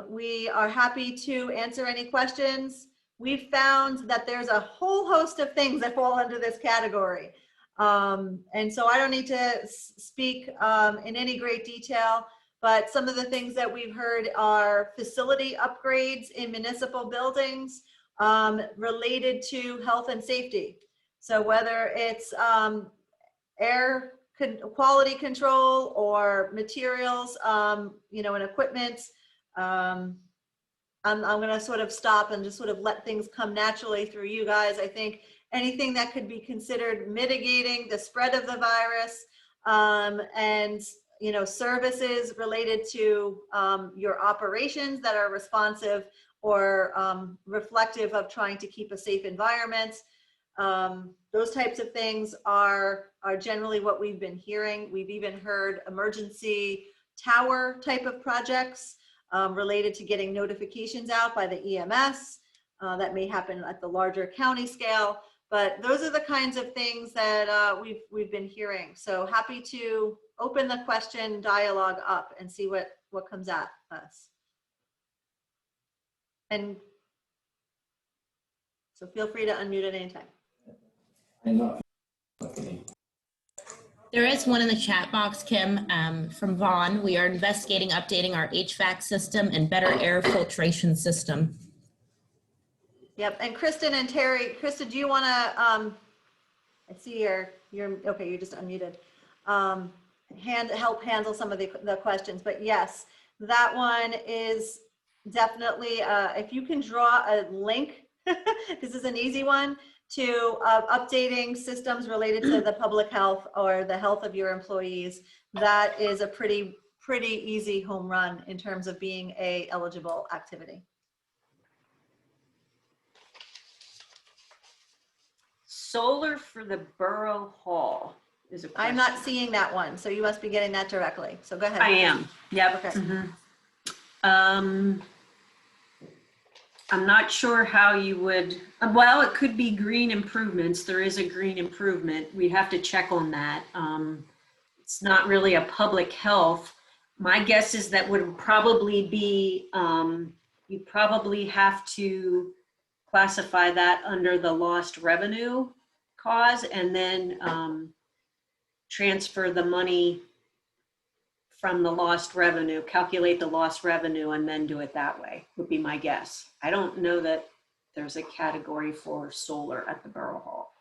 we are happy to answer any questions. We've found that there's a whole host of things that fall under this category. And so I don't need to speak in any great detail, but some of the things that we've heard are facility upgrades in municipal buildings related to health and safety. So whether it's air quality control or materials, you know, and equipment, I'm going to sort of stop and just sort of let things come naturally through you guys. I think anything that could be considered mitigating the spread of the virus, and, you know, services related to your operations that are responsive or reflective of trying to keep a safe environment. Those types of things are generally what we've been hearing. We've even heard emergency tower type of projects related to getting notifications out by the EMS. That may happen at the larger county scale, but those are the kinds of things that we've been hearing. So happy to open the question dialogue up and see what comes at us. And so feel free to unmute at any time. There is one in the chat box, Kim, from Vaughn. We are investigating updating our HVAC system and better air filtration system. Yep, and Kristen and Terry, Kristen, do you want to, I see you're okay, you're just unmuted. Help handle some of the questions, but yes, that one is definitely, if you can draw a link, this is an easy one, to updating systems related to the public health or the health of your employees. That is a pretty pretty easy home run in terms of being a eligible activity. Solar for the Borough Hall is a question. I'm not seeing that one, so you must be getting that directly. So go ahead. I am, yep. Okay. I'm not sure how you would, well, it could be green improvements. There is a green improvement. We'd have to check on that. It's not really a public health. My guess is that would probably be, you probably have to classify that under the lost revenue cause and then transfer the money from the lost revenue, calculate the lost revenue and then do it that way, would be my guess. I don't know that there's a category for solar at the Borough Hall.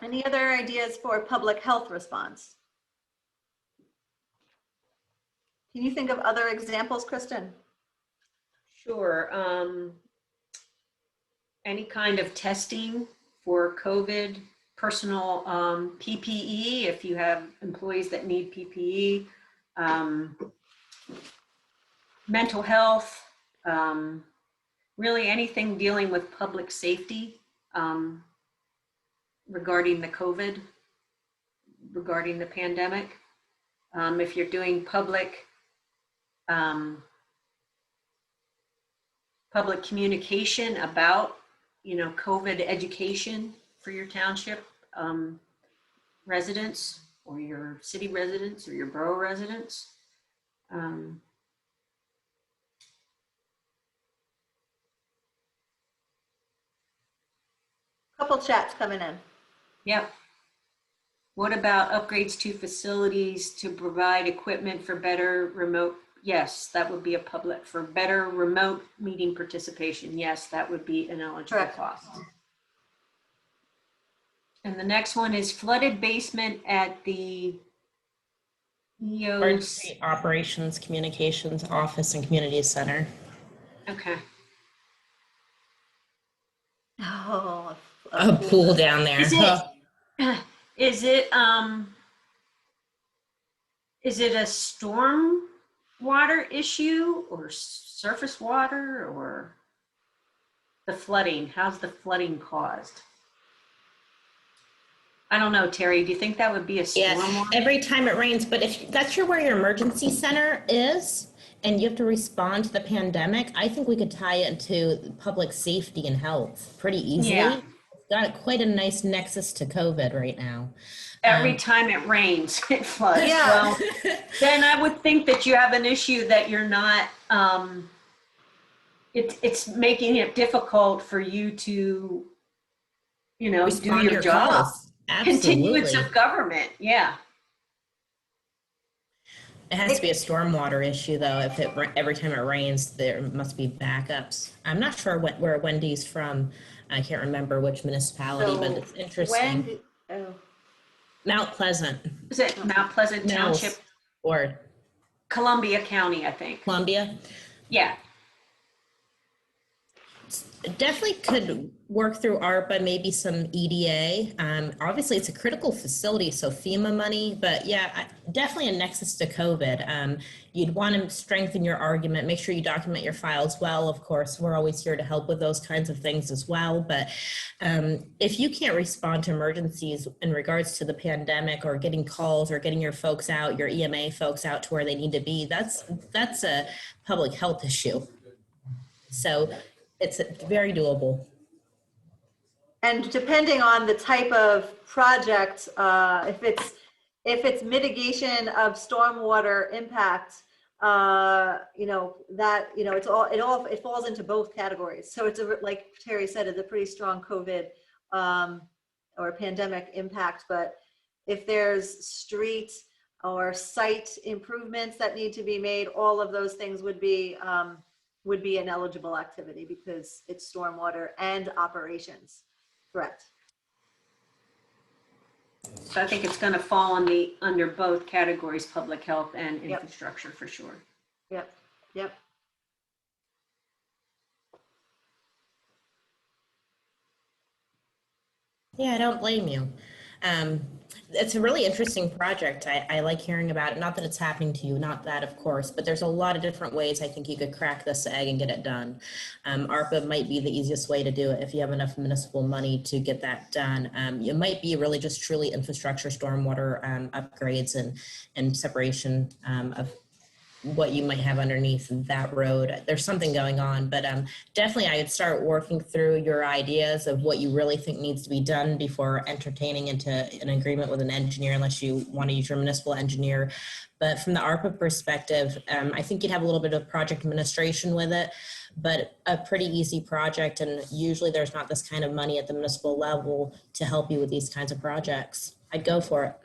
Any other ideas for public health response? Can you think of other examples, Kristen? Sure. Any kind of testing for COVID, personal PPE, if you have employees that need PPE, mental health, really anything dealing with public safety regarding the COVID, regarding the pandemic. If you're doing public communication about, you know, COVID education for your township residents or your city residents or your borough residents. Couple chats coming in. Yep. What about upgrades to facilities to provide equipment for better remote? Yes, that would be a public, for better remote meeting participation. Yes, that would be an eligible cost. And the next one is flooded basement at the EOC. Emergency Operations Communications Office and Community Center. Okay. Oh, A pool down there. Is it a storm water issue or surface water or the flooding? How's the flooding caused? I don't know, Terry, do you think that would be a storm water? Every time it rains, but if that's where your emergency center is and you have to respond to the pandemic, I think we could tie it into public safety and health pretty easily. Yeah. It's got quite a nice nexus to COVID right now. Every time it rains, it floods. Yeah. Well, then I would think that you have an issue that you're not, it's making it difficult for you to, you know, Respond do to your job. calls. Continuance Absolutely. of government, yeah. It has to be a stormwater issue though. If it every time it rains, there must be backups. I'm not sure where Wendy's from. I can't remember which municipality, but it's interesting. Mount Pleasant. Is it Mount Pleasant Township? Or Columbia County, I think. Columbia? Yeah. Definitely could work through ARPA, maybe some EDA. Obviously, it's a critical facility, so FEMA money, but yeah, definitely a nexus to COVID. You'd want to strengthen your argument, make sure you document your files well. Of course, we're always here to help with those kinds of things as well. But if you can't respond to emergencies in regards to the pandemic or getting calls or getting your folks out, your EMA folks out to where they need to be, that's a public health issue. So it's very doable. And depending on the type of project, if it's mitigation of stormwater impact, you know, that, you know, it falls into both categories. So it's like Terry said, it's a pretty strong COVID or pandemic impact. But if there's street or site improvements that need to be made, all of those things would be an eligible activity because it's stormwater and operations. Correct. So I think it's going to fall under both categories, public health and infrastructure for sure. Yep. Yep. Yeah, I don't blame you. It's a really interesting project. I like hearing about it. Not that it's happening to you, not that, of course, but there's a lot of different ways I think you could crack this egg and get it done. ARPA might be the easiest way to do it if you have enough municipal money to get that done. It might be really just truly infrastructure, stormwater upgrades and separation of what you might have underneath that road. There's something going on, but definitely I would start working through your ideas of what you really think needs to be done before entertaining into an agreement with an engineer, unless you want to use your municipal engineer. But from the ARPA perspective, I think you'd have a little bit of project administration with it, but a pretty easy project. And usually there's not this kind of money at the municipal level to help you with these kinds of projects. I'd go for it.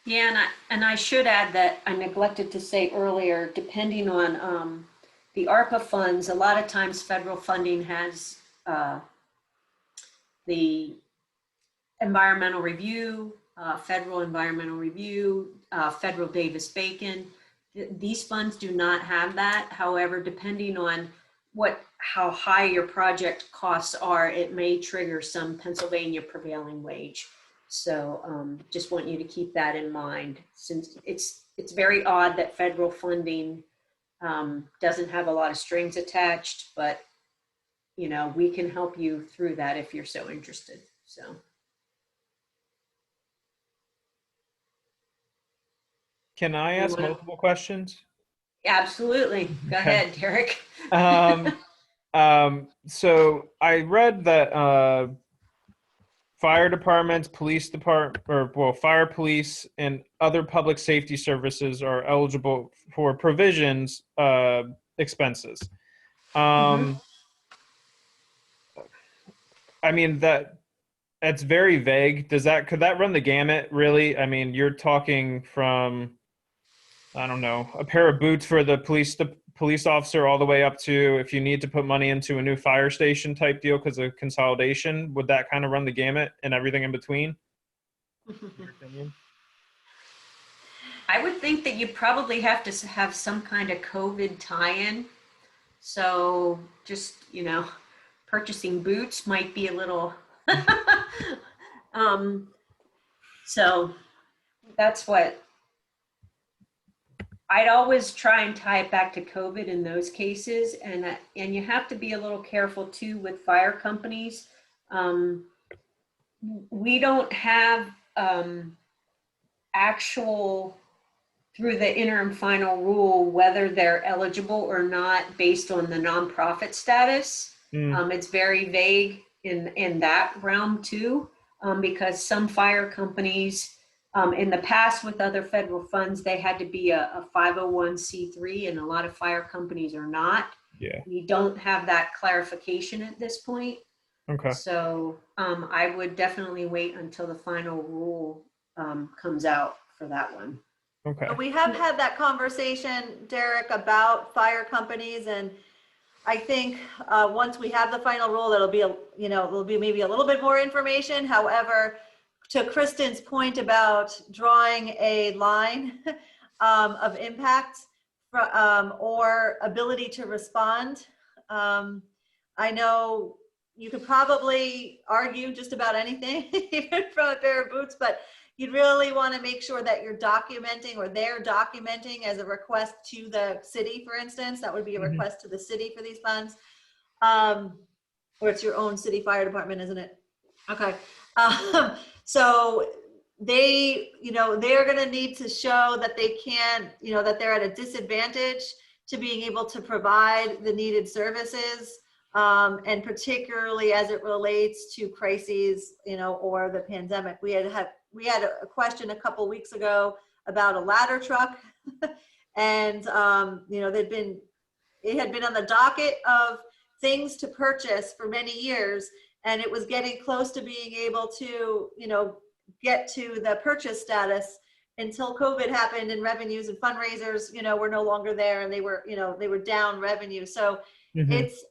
Yeah, and I should add that I neglected to say earlier, depending on the ARPA funds, a lot of times federal funding has the environmental review, federal environmental review, federal Davis-Bacon. These funds do not have that. However, depending on how high your project costs are, it may trigger some Pennsylvania prevailing wage. So just want you to keep that in mind, since it's very odd that federal funding doesn't have a lot of strings attached, but you know, we can help you through that if you're so interested. So. – Can I ask multiple questions? Absolutely. Go ahead, Derek. So I read that fire departments, police department, fire, police, and other public safety services are eligible for provisions expenses. I mean, that's very vague. Could that run the gamut, really? I mean, you're talking from, I don't know, a pair of boots for the police officer all the way up to if you need to put money into a new fire station type deal because of consolidation. Would that kind of run the gamut and everything in between? I would think that you probably have to have some kind of COVID tie-in. So just, you know, purchasing boots might be a little, so that's what I'd always try and tie it back to COVID in those cases. And you have to be a little careful too with fire companies. We don't have actual, through the interim final rule, whether they're eligible or not based on the nonprofit status. It's very vague in that realm too, because some fire companies, in the past with other federal funds, they had to be a 501c3, and a lot of fire companies are not. Yeah. We don't have that clarification at this point. Okay. So I would definitely wait until the final rule comes out for that one. Okay. We have had that conversation, Derek, about fire companies, and I think once we have the final rule, it'll be maybe a little bit more information. However, to Kristen's point about drawing a line of impact or ability to respond, I know you could probably argue just about anything, even from a pair of boots, but you'd really want to make sure that you're documenting, or they're documenting as a request to the city, for instance. That would be a request to the city for these funds. Or it's your own city fire department, isn't it? Okay. So they're going to need to show that they can't, that they're at a disadvantage to being able to provide the needed services. And particularly as it relates to crises, or the pandemic. We had a question a couple weeks ago about a ladder truck, and it had been on the docket of things to purchase for many years, and it was getting close to being able to, get to the purchase status until COVID happened, and revenues and fundraisers, were no longer there, and they were down revenue. So it's,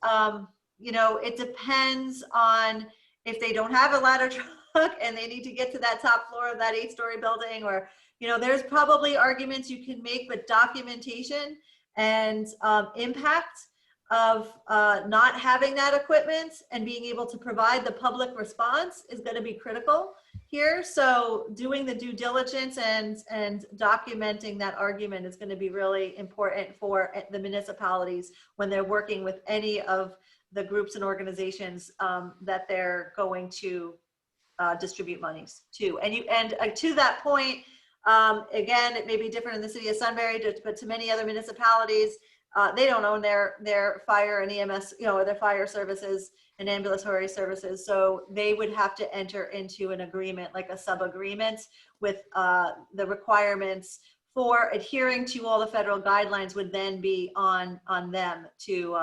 it depends on if they don't have a ladder truck and they need to get to that top floor of that 8-story building, or, there's probably arguments you can make, but documentation and impact of not having that equipment and being able to provide the public response is going to be critical here. So doing the due diligence and documenting that argument is going to be really important for the municipalities when they're working with any of the groups and organizations that they're going to distribute monies to. And to that point, again, it may be different in the city of Sunbury, but to many other municipalities, they don't own their fire and EMS, or their fire services and ambulatory services. So they would have to enter into an agreement, like a sub-agreement with the requirements for adhering to all the federal guidelines would then be on them to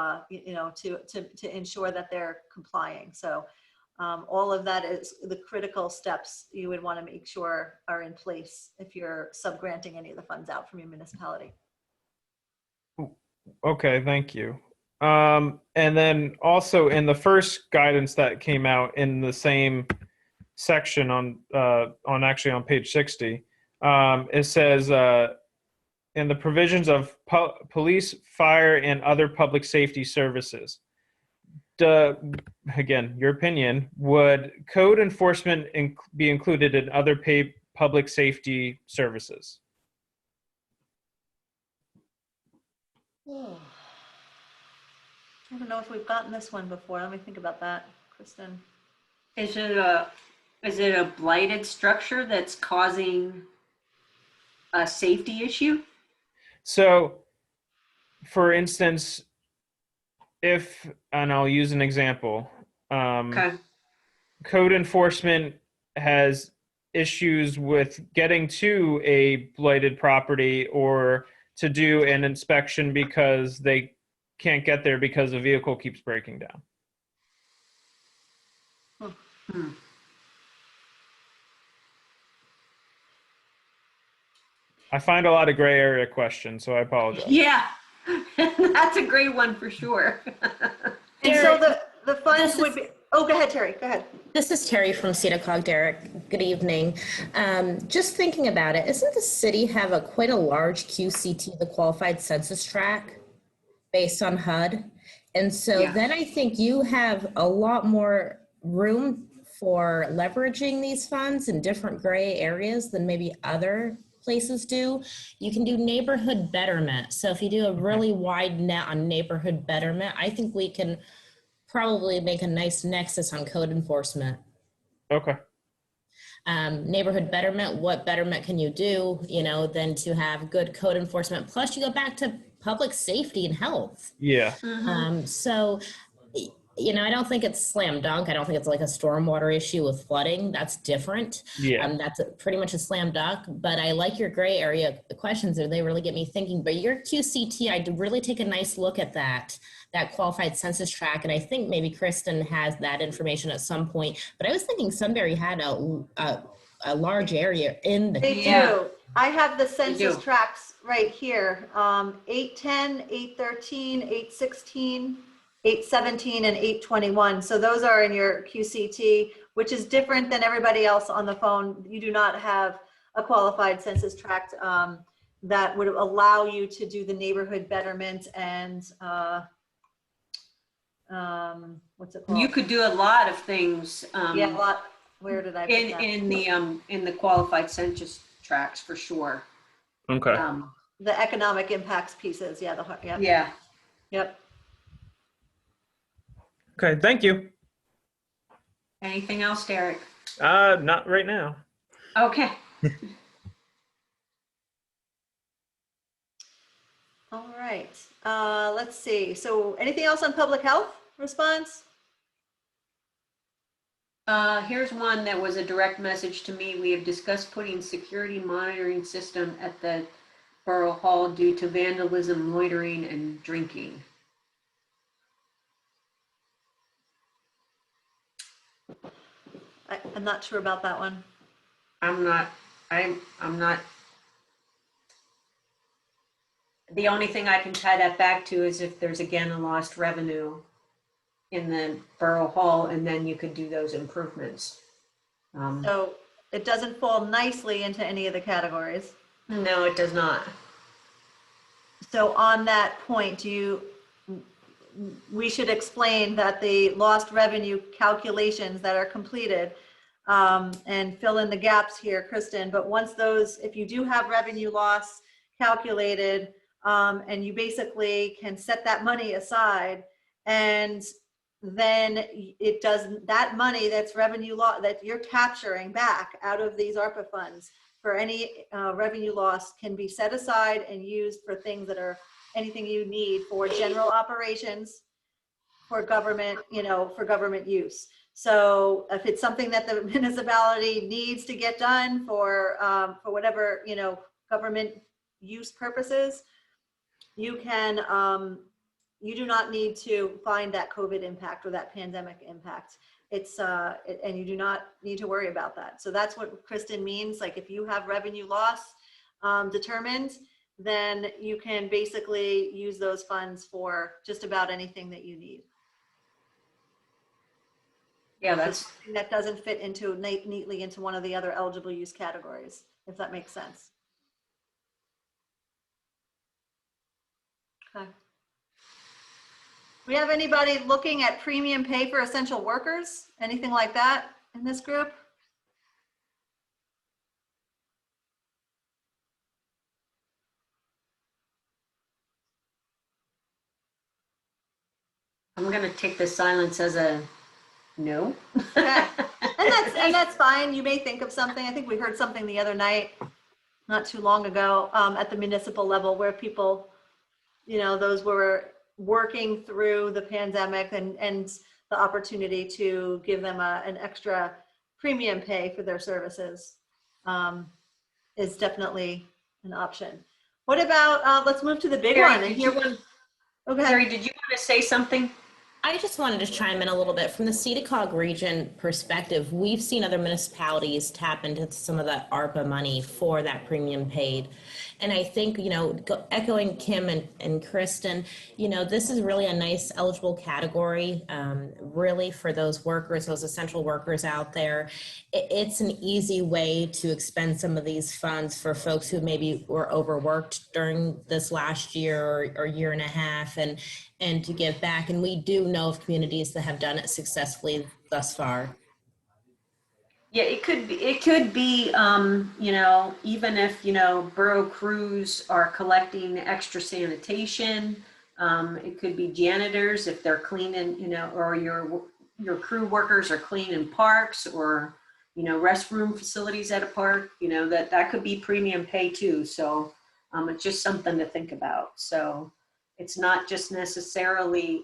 ensure that they're complying. So all of that is the critical steps you would want to make sure are in place if you're sub-granting any of the funds out from your municipality. Okay, thank you. And then also in the first guidance that came out in the same section on page 60, it says in the provisions of police, fire, and other public safety services. Again, your opinion, would code enforcement be included in other public safety services? I don't know if we've gotten this one before. Let me think about that, Kristen. Is it a blighted structure that's causing a safety issue? So, for instance, and I'll use an example, Okay. code enforcement has issues with getting to a blighted property or to do an inspection because they can't get there because the vehicle keeps breaking down. I find a lot of gray area questions, so I apologize. Yeah, that's a great one for sure. And so the funds would be, oh, go ahead, Terry, go ahead. This is Terry from SEDA COG, Derek. Good evening. Just thinking about it, isn't the city have quite a large QCT, the Qualified Census Tract, based on HUD? And so then I think you have a lot more room for leveraging these funds in different gray areas than maybe other places do. You can do neighborhood betterment. So if you do a really wide net on neighborhood betterment, I think we can probably make a nice nexus on code enforcement. Okay. Neighborhood betterment, what betterment can you do, than to have good code enforcement? Plus you go back to public safety and health. Yeah. So, I don't think it's slam dunk. I don't think it's like a stormwater issue with flooding. That's different. Yeah. That's pretty much a slam dunk, but I like your gray area questions there. They really get me thinking, but your QCT, I'd really take a nice look at that Qualified Census Tract. And I think maybe Kristen has that information at some point, but I was thinking Sunbury had a large area in the. They do. I have the census tracts right here. 810, 813, 816, 817, and 821. So those are in your QCT, which is different than everybody else on the phone. You do not have a qualified census tract that would allow you to do the neighborhood betterment and what's it called? You could do a lot of things. Yeah, a lot. Where did I put that? in the qualified census tracts for sure. Okay. The economic impacts pieces. Yeah. Yeah. Yep. Okay. Thank you. Anything else, Derek? Not right now. Okay. All right. Let's see. So anything else on public health response? Here's one that was a direct message to me. We have discussed putting security monitoring system at the Borough Hall due to vandalism, loitering, and drinking. I'm not sure about that one. I'm not. The only thing I can tie that back to is if there's again a lost revenue in the Borough Hall, and then you could do those improvements. So it doesn't fall nicely into any of the categories. No, it does not. So on that point, we should explain that the lost revenue calculations that are completed, and fill in the gaps here, Kristen, but once those, if you do have revenue loss calculated, and you basically can set that money aside, and then it does, that money that's revenue loss that you're capturing back out of these ARPA funds for any revenue loss can be set aside and used for things that are anything you need for general operations, for government, for government use. So if it's something that the municipality needs to get done for whatever, government use purposes, you can, you do not need to find that COVID impact or that pandemic impact. It's, and you do not need to worry about that. So that's what Kristen means. Like if you have revenue loss determined, then you can basically use those funds for just about anything that you need. Yeah, that's, That doesn't fit into neatly into one of the other eligible use categories, if that makes sense. Okay. We have anybody looking at premium pay for essential workers? Anything like that in this group? I'm gonna take the silence as a no. Okay. And that's fine. You may think of something. I think we heard something the other night, not too long ago, at the municipal level where people, those were working through the pandemic and the opportunity to give them an extra premium pay for their services is definitely an option. What about, let's move to the big Terry, one. And here, okay. Terry, did you want to say something? I just wanted to chime in a little bit from the SEDA COG region perspective. We've seen other municipalities tap into some of that ARPA money for that premium paid. And I think, echoing Kim and Kristen, this is really a nice eligible category, really for those workers, those essential workers out there. It's an easy way to expend some of these funds for folks who maybe were overworked during this last year or year and a half, and to give back. And we do know of communities that have done it successfully thus far. Yeah, it could be, even if, borough crews are collecting extra sanitation, it could be janitors if they're cleaning, or your crew workers are cleaning parks or, restroom facilities at a park, that could be premium pay too. So it's just something to think about. So it's not just necessarily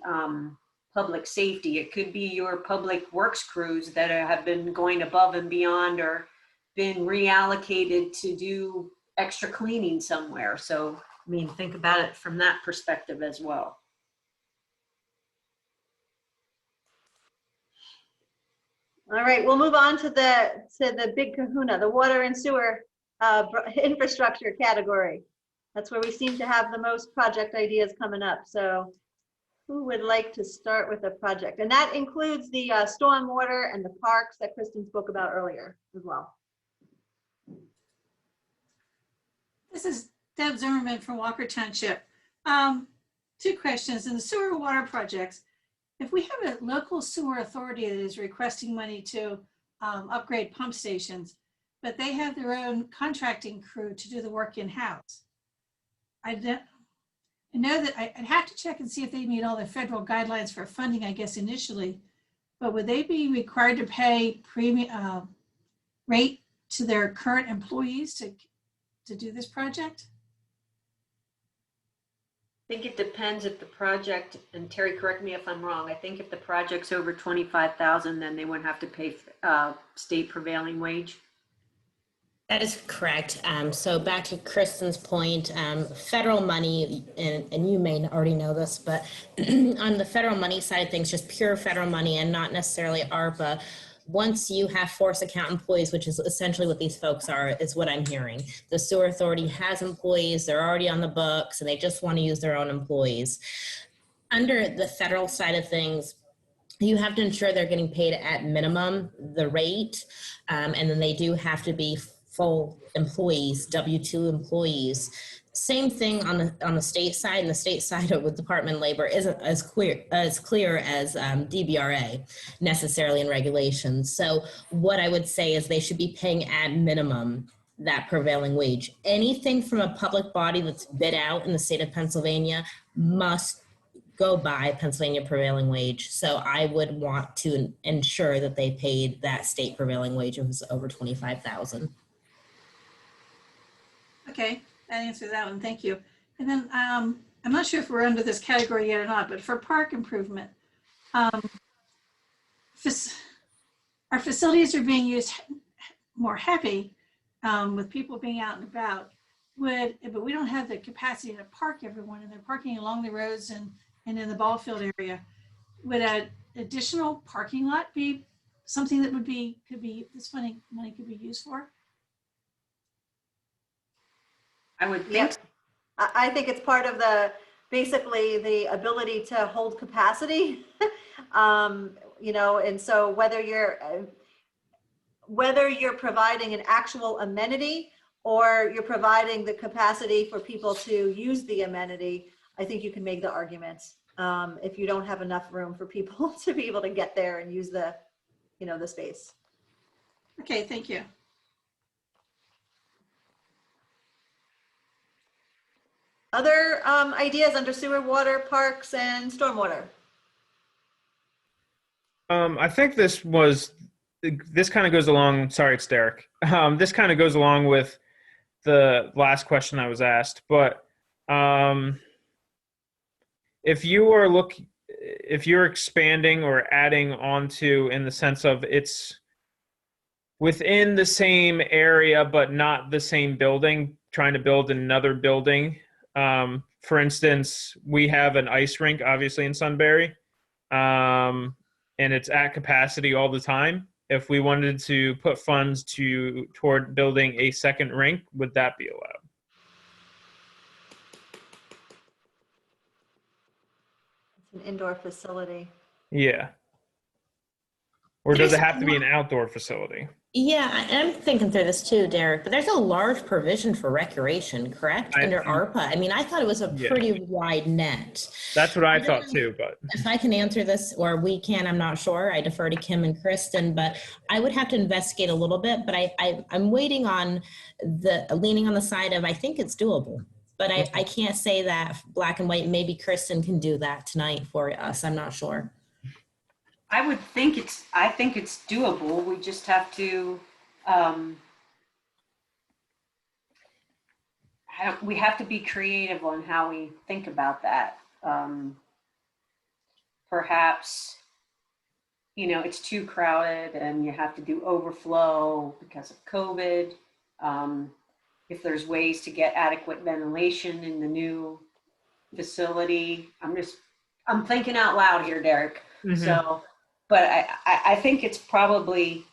public safety. It could be your public works crews that have been going above and beyond or been reallocated to do extra cleaning somewhere. So, think about it from that perspective as well. All right, we'll move on to the big kahuna, the water and sewer infrastructure category. That's where we seem to have the most project ideas coming up. So who would like to start with a project? And that includes the stormwater and the parks that Kristen spoke about earlier as well. This is Deb Zimmerman from Walker Township. 2 questions. In the sewer water projects, if we have a local sewer authority that is requesting money to upgrade pump stations, but they have their own contracting crew to do the work in-house, I know that I'd have to check and see if they meet all the federal guidelines for funding, I guess, initially, but would they be required to pay premium rate to their current employees to do this project? I think it depends if the project, and Terry, correct me if I'm wrong, I think if the project's over 25,000, then they wouldn't have to pay state prevailing wage. That is correct. So back to Kristen's point, federal money, and you may already know this, but on the federal money side of things, just pure federal money and not necessarily ARPA, once you have force account employees, which is essentially what these folks are, is what I'm hearing. The sewer authority has employees, they're already on the books, and they just want to use their own employees. Under the federal side of things, you have to ensure they're getting paid at minimum the rate, and then they do have to be full employees, W-2 employees. Same thing on the state side, and the state side with Department of Labor isn't as clear as DBRA necessarily in regulations. So what I would say is they should be paying at minimum that prevailing wage. Anything from a public body that's bid out in the state of Pennsylvania must go by Pennsylvania prevailing wage. So I would want to ensure that they paid that state prevailing wage if it was over 25,000. Okay, that answers that one. Thank you. And then I'm not sure if we're under this category yet or not, but for park improvement, our facilities are being used more heavy with people being out and about. But we don't have the capacity to park everyone, and they're parking along the roads and in the ball field area. Would an additional parking lot be something that this money could be used for? I would think. Yep. I think it's part of basically the ability to hold capacity. You know, and so whether you're providing an actual amenity or you're providing the capacity for people to use the amenity, I think you can make the argument if you don't have enough room for people to be able to get there and use the space. Okay, thank you. Other ideas under sewer, water, parks, and stormwater? I think this kind of goes along, sorry, it's Derek. This kind of goes along with the last question I was asked, but if you're expanding or adding onto in the sense of it's within the same area, but not the same building, trying to build another building. For instance, we have an ice rink, obviously in Sunbury, and it's at capacity all the time. If we wanted to put funds toward building a second rink, would that be allowed? It's an indoor facility. Yeah. Or does it have to be an outdoor facility? Yeah, I'm thinking through this too, Derek, but there's a large provision for recreation, correct? Under ARPA. I mean, I thought it was a pretty wide net. That's what I thought too, but. If I can answer this, or we can, I'm not sure. I defer to Kim and Kristen, but I would have to investigate a little bit, but I'm waiting on leaning on the side of, I think it's doable. But I can't say that black and white. Maybe Kristen can do that tonight for us. I'm not sure. I think it's doable. We just have to, we have to be creative on how we think about that. Perhaps, it's too crowded and you have to do overflow because of COVID. If there's ways to get adequate ventilation in the new facility, I'm thinking out loud here, Derek. Mm-hmm. So, but I think it's probably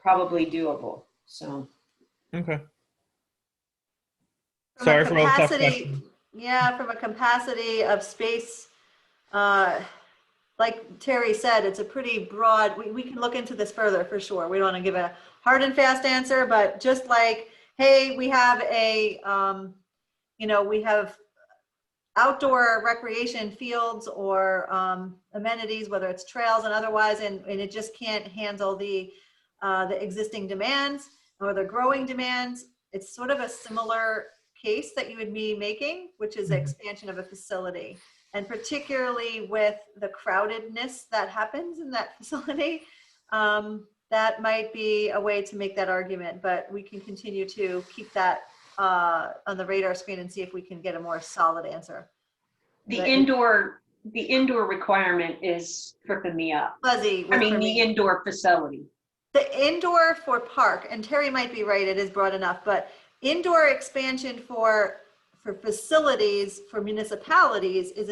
doable. So. Okay. Sorry for all the tough questions. Yeah, from a capacity of space, like Terry said, it's a pretty broad, we can look into this further for sure. We don't want to give a hard and fast answer, but just like, hey, we have we have outdoor recreation fields or amenities, whether it's trails and otherwise, and it just can't handle the existing demands or the growing demands. It's sort of a similar case that you would be making, which is the expansion of a facility. And particularly with the crowdedness that happens in that facility, that might be a way to make that argument, but we can continue to keep that on the radar screen and see if we can get a more solid answer. The indoor requirement is tripping me up. Fuzzy. The indoor facility. The indoor for park, and Terry might be right, it is broad enough, but indoor expansion for facilities for municipalities is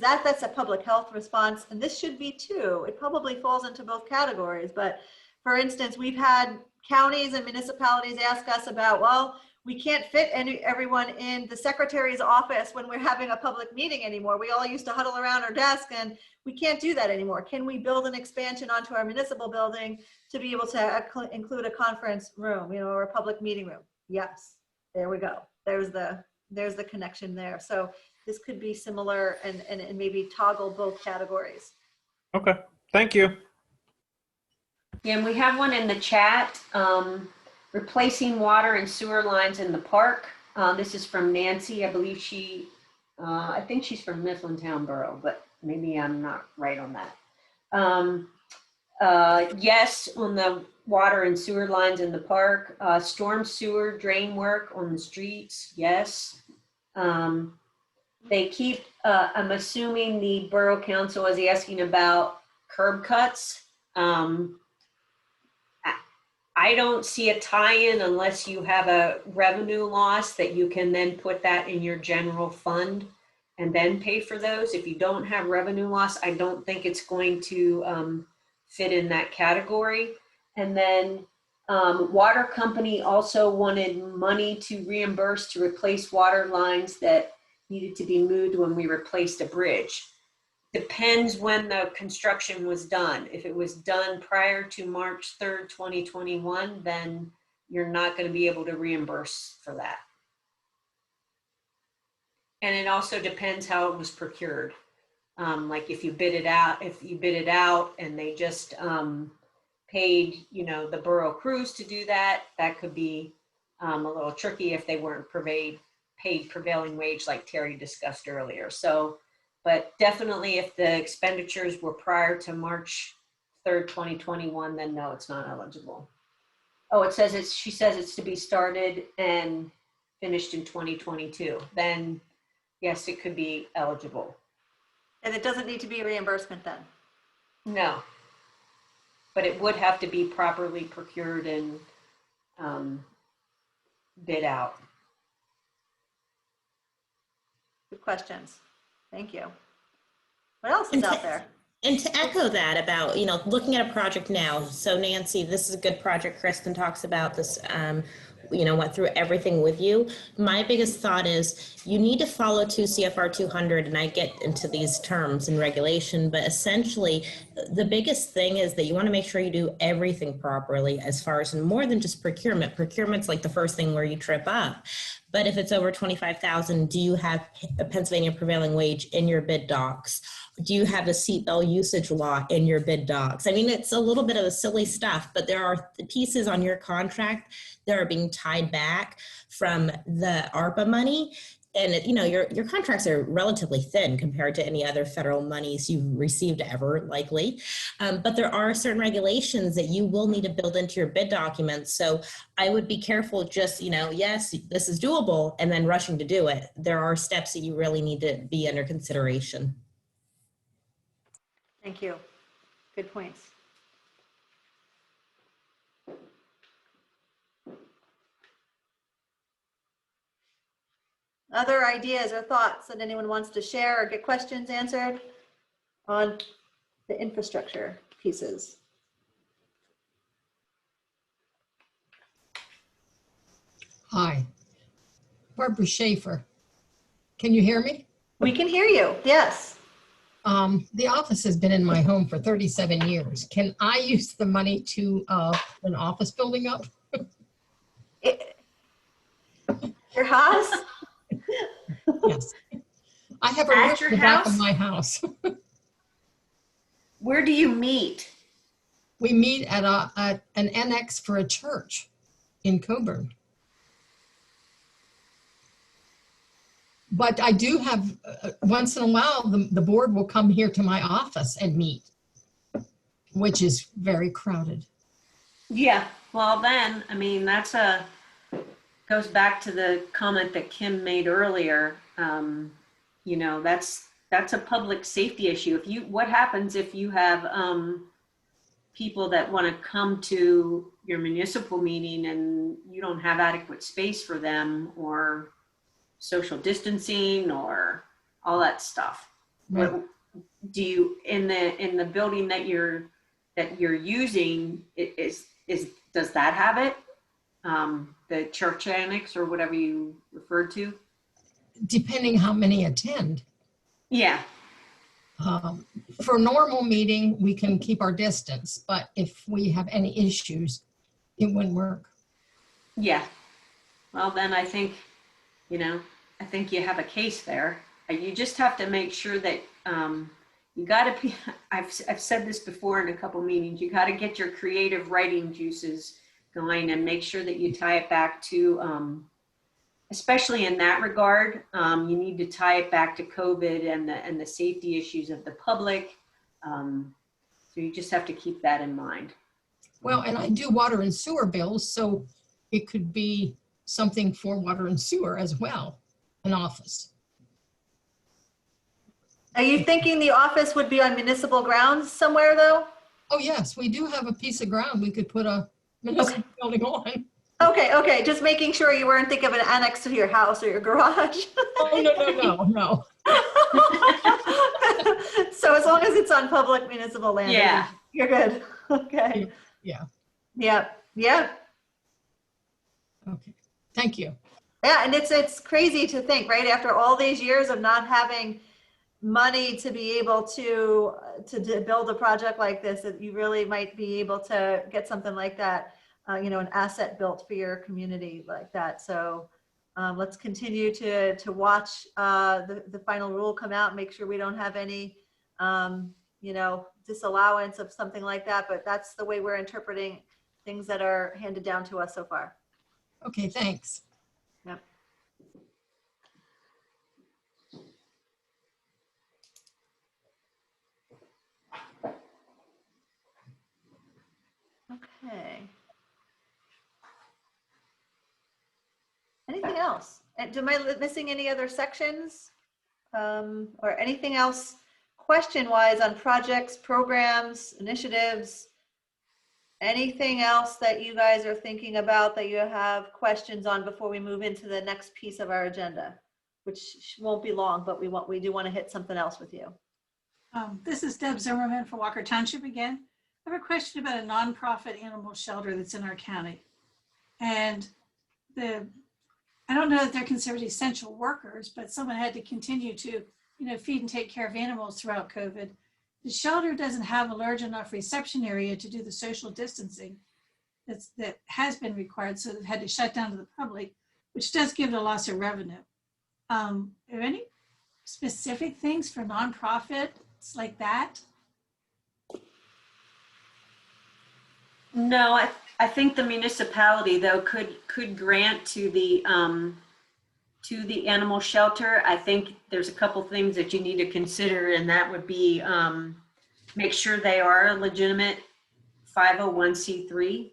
that's a public health response, and this should be too. It probably falls into both categories, but for instance, we've had counties and municipalities ask us about, well, we can't fit everyone in the secretary's office when we're having a public meeting anymore. We all used to huddle around our desk and we can't do that anymore. Can we build an expansion onto our municipal building to be able to include a conference room, or a public meeting room? Yes. There we go. There's the connection there. So this could be similar and maybe toggle both categories. Okay, thank you. Yeah, and we have one in the chat, replacing water and sewer lines in the park. This is from Nancy. I believe I think she's from Mifflintown Borough, but maybe I'm not right on that. Yes, on the water and sewer lines in the park. Storm sewer drain work on the streets, yes. They keep, I'm assuming the Borough Council is asking about curb cuts. I don't see a tie-in unless you have a revenue loss that you can then put that in your general fund and then pay for those. If you don't have revenue loss, I don't think it's going to fit in that category. And then water company also wanted money to reimburse to replace water lines that needed to be moved when we replaced a bridge. Depends when the construction was done. If it was done prior to March 3rd, 2021, then you're not going to be able to reimburse for that. And it also depends how it was procured. Like if you bid it out and they just paid, the borough crews to do that, that could be a little tricky if they weren't paid prevailing wage like Terry discussed earlier. So, but definitely if the expenditures were prior to March 3rd, 2021, then no, it's not eligible. Oh, she says it's to be started and finished in 2022. Then yes, it could be eligible. And it doesn't need to be a reimbursement then? No, but it would have to be properly procured and bid out. Good questions. Thank you. What else is out there? And to echo that about, looking at a project now. So Nancy, this is a good project. Kristen talks about this, went through everything with you. My biggest thought is you need to follow 2 CFR 200, and I get into these terms and regulation, but essentially the biggest thing is that you want to make sure you do everything properly as far as more than just procurement. Procurement's like the first thing where you trip up. But if it's over 25,000, do you have a Pennsylvania prevailing wage in your bid docs? Do you have a seatbelt usage law in your bid docs? I mean, it's a little bit of a silly stuff, but there are pieces on your contract that are being tied back from the ARPA money. And your contracts are relatively thin compared to any other federal monies you've received ever, likely. But there are certain regulations that you will need to build into your bid documents. So I would be careful just, yes, this is doable, and then rushing to do it. There are steps that you really need to be under consideration. Thank you. Good points. Other ideas or thoughts that anyone wants to share or get questions answered on the infrastructure pieces? Hi, Barbara Schaefer. Can you hear me? We can hear you, yes. The office has been in my home for 37 years. Can I use the money to put an office building up? Your house? Yes. I have a room At your in the back of house? my house. Where do you meet? We meet at an annex for a church in Coburn. But I do have, once in a while, the board will come here to my office and meet, which is very crowded. Yeah, well then, I mean, goes back to the comment that Kim made earlier. That's a public safety issue. What happens if you have people that want to come to your municipal meeting and you don't have adequate space for them, or social distancing or all that stuff? Right. What do you, in the building that you're using, does that have it? The church annex or whatever you referred to? Depending how many attend. Yeah. For a normal meeting, we can keep our distance, but if we have any issues, it wouldn't work. Yeah. Well, then I think, I think you have a case there. You just have to make sure that you got to be, I've said this before in a couple meetings, you got to get your creative writing juices going and make sure that you tie it back to, especially in that regard, you need to tie it back to COVID and the safety issues of the public. So you just have to keep that in mind. Well, and I do water and sewer bills, so it could be something for water and sewer as well, an office. Are you thinking the office would be on municipal grounds somewhere though? Oh, yes, we do have a piece of ground we could put a municipal building on. Okay, just making sure you weren't thinking of an annex to your house or your garage. Oh, no. So as long as it's on public municipal land, Yeah. you're good. Okay. Yeah. Yeah. Okay, thank you. Yeah, and it's crazy to think, right? After all these years of not having money to be able to build a project like this, that you really might be able to get something like that, an asset built for your community like that. So let's continue to watch the final rule come out, make sure we don't have any, disallowance of something like that. But that's the way we're interpreting things that are handed down to us so far. Okay, thanks. Yep. Okay. Anything else? Am I missing any other sections? Or anything else question-wise on projects, programs, initiatives? Anything else that you guys are thinking about that you have questions on before we move into the next piece of our agenda, which won't be long, but we do want to hit something else with you. This is Deb Zimmerman from Walker Township again. I have a question about a nonprofit animal shelter that's in our county. And I don't know that they're considered essential workers, but someone had to continue to, feed and take care of animals throughout COVID. The shelter doesn't have a large enough reception area to do the social distancing that has been required, so they've had to shut down to the public, which does give it a loss of revenue. Are there any specific things for nonprofits like that? No, I think the municipality though could grant to the animal shelter. I think there's a couple things that you need to consider, and that would be make sure they are a legitimate 501c3,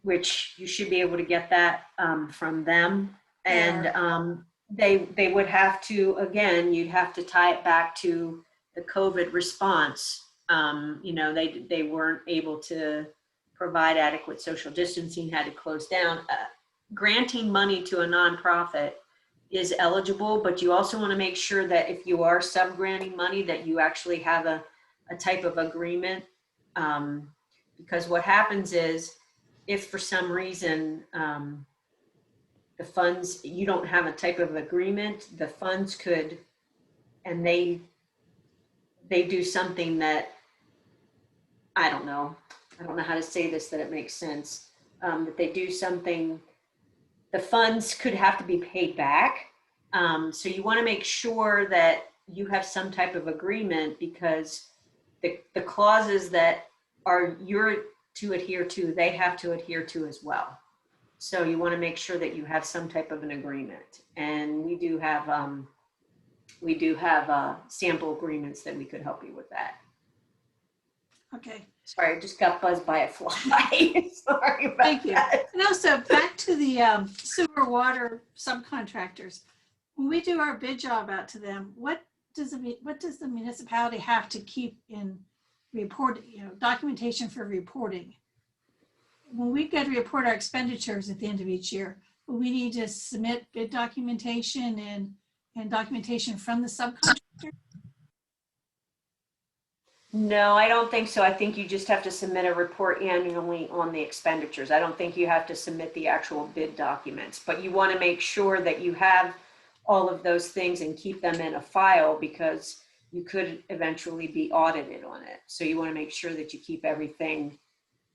which you should be able to get that from them. And they would have to, again, you'd have to tie it back to the COVID response. They weren't able to provide adequate social distancing, had to close down. Granting money to a nonprofit is eligible, but you also want to make sure that if you are sub-granting money, that you actually have a type of agreement. Because what happens is, if for some reason the funds, you don't have a type of agreement, the funds could, and they do something that, I don't know how to say this that it makes sense, that they do something, the funds could have to be paid back. So you want to make sure that you have some type of agreement, because the clauses that are you're to adhere to, they have to adhere to as well. So you want to make sure that you have some type of an agreement. And we do have sample agreements that we could help you with that. Okay. Sorry, I just got buzzed by a fly. Sorry about Thank you. that. And also back to the sewer water subcontractors. When we do our bid job out to them, what does the municipality have to keep in report, documentation for reporting? When we get to report our expenditures at the end of each year, we need to submit bid documentation and documentation from the subcontractor? No, I don't think so. I think you just have to submit a report annually on the expenditures. I don't think you have to submit the actual bid documents, but you want to make sure that you have all of those things and keep them in a file, because you could eventually be audited on it. So you want to make sure that you keep everything.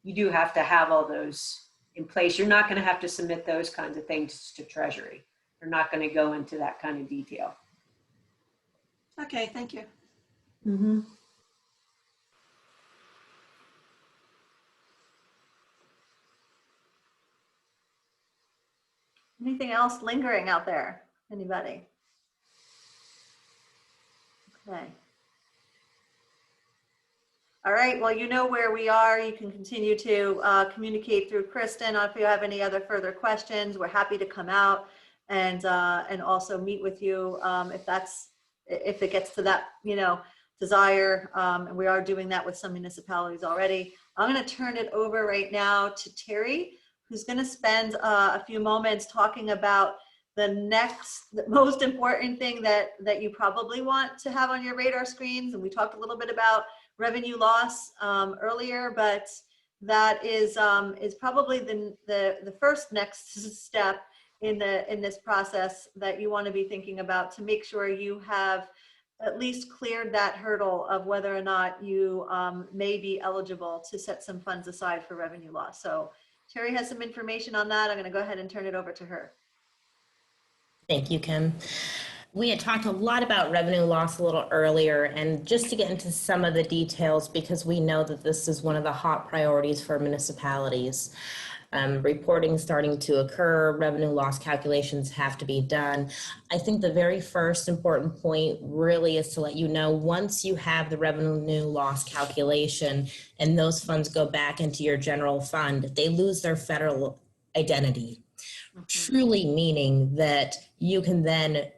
You do have to have all those in place. You're not going to have to submit those kinds of things to Treasury. They're not going to go into that kind of detail. Okay, thank you. Mm-hmm. Anything else lingering out there? Anybody? Okay. All right, well, you know where we are. You can continue to communicate through Kristen. If you have any other further questions, we're happy to come out and also meet with you if it gets to that, desire. And we are doing that with some municipalities already. I'm going to turn it over right now to Terry, who's going to spend a few moments talking about the most important thing that you probably want to have on your radar screens. And we talked a little bit about revenue loss earlier, but that is probably the first next step in this process that you want to be thinking about to make sure you have at least cleared that hurdle of whether or not you may be eligible to set some funds aside for revenue loss. So Terry has some information on that. I'm going to go ahead and turn it over to her. Thank you, Kim. We had talked a lot about revenue loss a little earlier, and just to get into some of the details, because we know that this is one of the hot priorities for municipalities. Reporting starting to occur, revenue loss calculations have to be done. I think the very first important point really is to let you know, once you have the revenue loss calculation and those funds go back into your general fund, they lose their federal identity. Truly meaning that you can then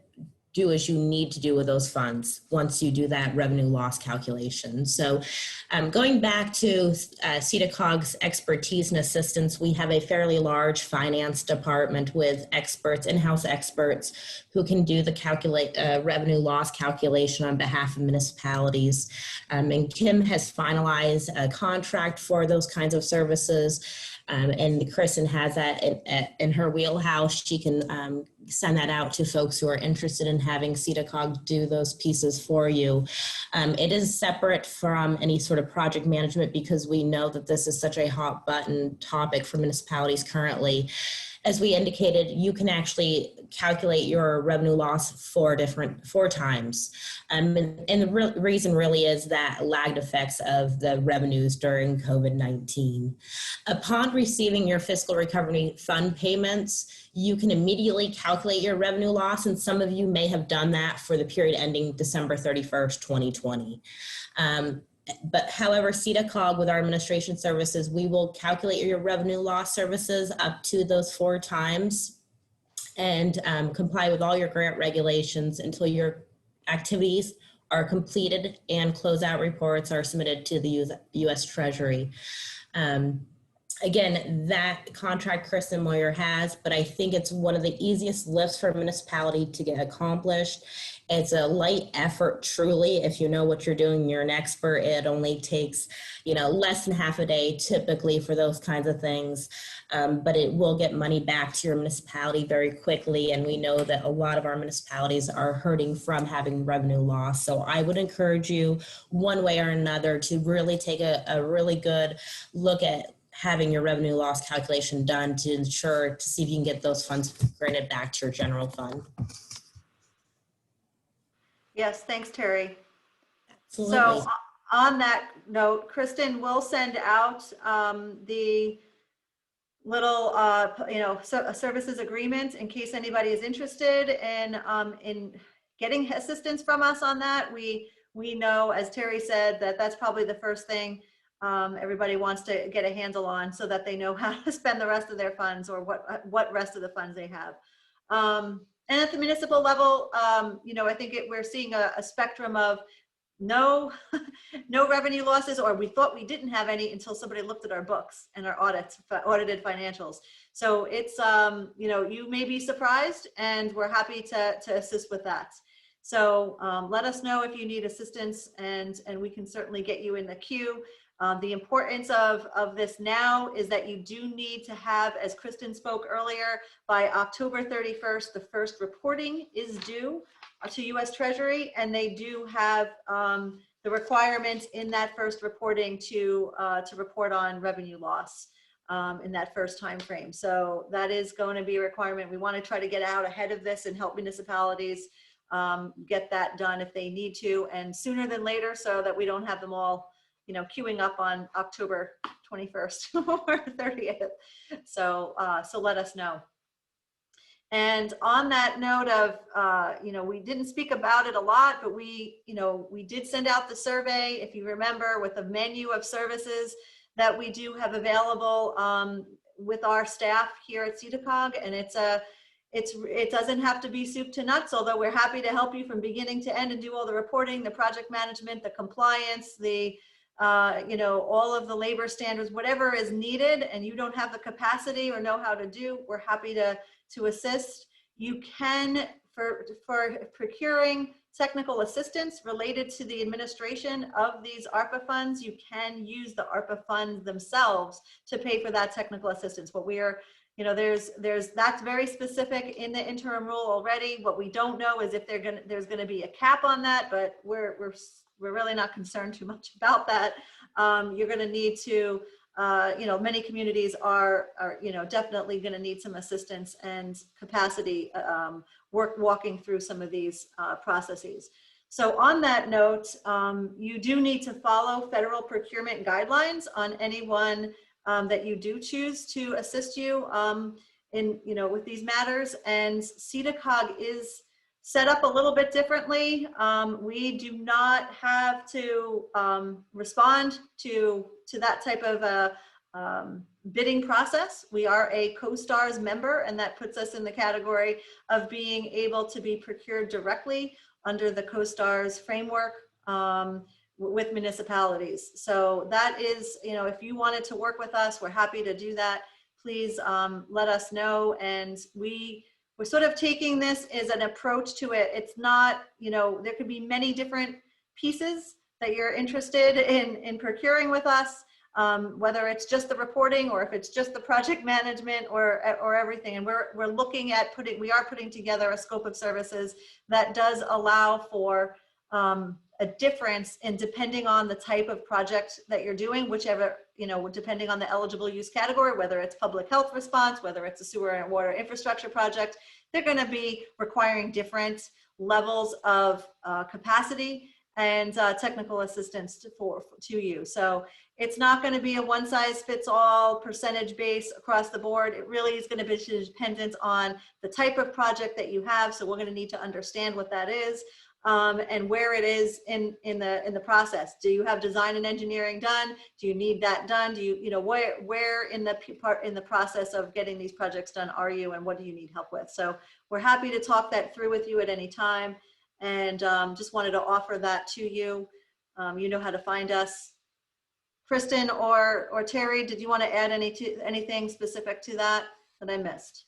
do as you need to do with those funds once you do that revenue loss calculation. So going back to SEDA COG's expertise and assistance, we have a fairly large finance department with experts, in-house experts, who can do the revenue loss calculation on behalf of municipalities. And Kim has finalized a contract for those kinds of services. And Kristen has that in her wheelhouse. She can send that out to folks who are interested in having SEDA COG do those pieces for you. It is separate from any sort of project management because we know that this is such a hot button topic for municipalities currently. As we indicated, you can actually calculate your revenue loss four times. And the reason really is that lagged effects of the revenues during COVID-19. Upon receiving your fiscal recovery fund payments, you can immediately calculate your revenue loss, and some of you may have done that for the period ending December 31st, 2020. But however, SEDA COG with our administration services, we will calculate your revenue loss services up to those 4 times and comply with all your grant regulations until your activities are completed and closeout reports are submitted to the U.S. Treasury. Again, that contract Kristen Moyer has, but I think it's one of the easiest lifts for a municipality to get accomplished. It's a light effort, truly. If you know what you're doing, you're an expert. It only takes, less than half a day typically for those kinds of things. But it will get money back to your municipality very quickly. And we know that a lot of our municipalities are hurting from having revenue loss. So I would encourage you one way or another to really take a really good look at having your revenue loss calculation done to see if you can get those funds granted back to your general fund. Yes, thanks, Terry. Absolutely. So on that note, Kristen will send out the little, services agreement in case anybody is interested in getting assistance from us on that. We know, as Terry said, that's probably the first thing everybody wants to get a handle on so that they know how to spend the rest of their funds or what rest of the funds they have. And at the municipal level, I think we're seeing a spectrum of no revenue losses, or we thought we didn't have any until somebody looked at our books and our audited financials. So it's, you may be surprised, and we're happy to assist with that. So let us know if you need assistance, and we can certainly get you in the queue. The importance of this now is that you do need to have, as Kristen spoke earlier, by October 31st, the first reporting is due to U.S. Treasury, and they do have the requirement in that first reporting to report on revenue loss. in that first time frame. So that is going to be a requirement. We want to try to get out ahead of this and help municipalities get that done if they need to, and sooner than later, so that we don't have them all, you know, queuing up on October 21st or 30th. So, so let us know. And on that note of, you know, we didn't speak about it a lot, but we, you know, we did send out the survey, if you remember, with a menu of services that we do have available with our staff here at SEDA COG. And it doesn't have to be soup to nuts, although we're happy to help you from beginning to end and do all the reporting, the project management, the compliance, the you know, all of the labor standards, whatever is needed, and you don't have the capacity or know how to do, we're happy to assist. You can, for procuring technical assistance related to the administration of these ARPA funds, you can use the ARPA funds themselves to pay for that technical assistance. What we are, you know, that's very specific in the interim rule already. What we don't know is if there's gonna be a cap on that, but we're really not concerned too much about that. You're gonna need to, you know, many communities are, you know, definitely gonna need some assistance and capacity walking through some of these processes. So on that note, you do need to follow federal procurement guidelines on anyone that you do choose to assist you in, you know, with these matters. And SEDA COG is set up a little bit differently. We do not have to respond to that type of a bidding process. We are a CoSTARS member, and that puts us in the category of being able to be procured directly under the CoSTARS framework with municipalities. So that is, you know, if you wanted to work with us, we're happy to do that. Please let us know. And we're sort of taking this as an approach to it. It's not, you know, there could be many different pieces that you're interested in procuring with us, whether it's just the reporting or if it's just the project management or everything. And we're looking at we are putting together a scope of services that does allow for a difference in depending on the type of project that you're doing, whichever, you know, depending on the eligible use category, whether it's public health response, whether it's a sewer and water infrastructure project, they're going to be requiring different levels of capacity and technical assistance to you. So it's not going to be a one size fits all percentage base across the board. It really is going to be dependent on the type of project that you have. So we're going to need to understand what that is. And where it is in the process. Do you have design and engineering done? Do you need that done? Do you know where in the process of getting these projects done are you, and what do you need help with? So we're happy to talk that through with you at any time, and just wanted to offer that to you. You know how to find us. Kristen or Terry, did you want to add anything specific to that I missed?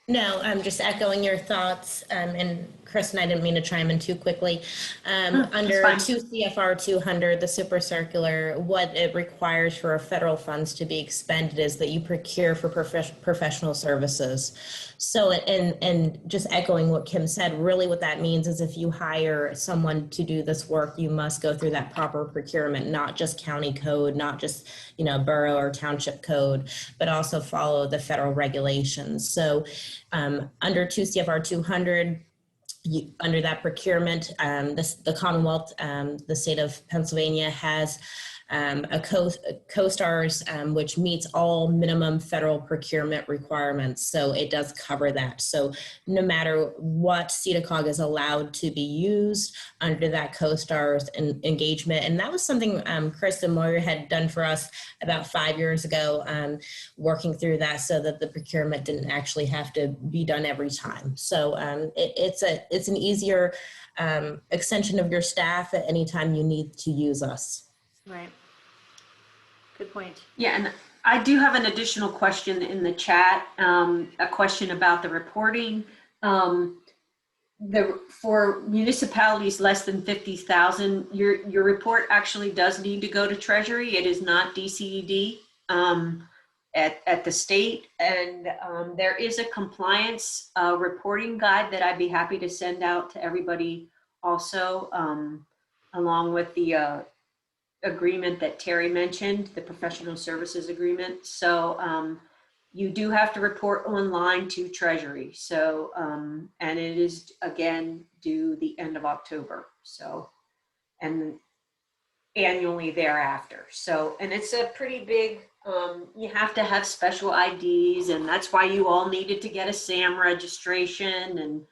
No, I'm just echoing your thoughts. And Kristen, I didn't mean to chime in too quickly. Under 2 CFR 200, the super circular, what it requires for federal funds to be expended is that you procure for professional services. So, and just echoing what Kim said, really what that means is if you hire someone to do this work, you must go through that proper procurement, not just county code, not just, you know, borough or township code, but also follow the federal regulations. So under 2 CFR 200, under that procurement, the Commonwealth, the state of Pennsylvania has a CoSTARS, which meets all minimum federal procurement requirements. So it does cover that. So no matter what SEDA COG is allowed to be used under that CoSTARS engagement. And that was something Kristen Moyer had done for us about 5 years ago, working through that so that the procurement didn't actually have to be done every time. So it's an easier extension of your staff at any time you need to use us. Right. Good point. Yeah, and I do have an additional question in the chat, a question about the reporting. For municipalities less than 50,000, your report actually does need to go to Treasury. It is not DCED at the state. And there is a compliance reporting guide that I'd be happy to send out to everybody also, along with the agreement that Terry mentioned, the professional services agreement. So you do have to report online to Treasury. So, and it is again due the end of October. So, and annually thereafter. So, and it's a pretty big, you have to have special IDs, and that's why you all needed to get a SAM registration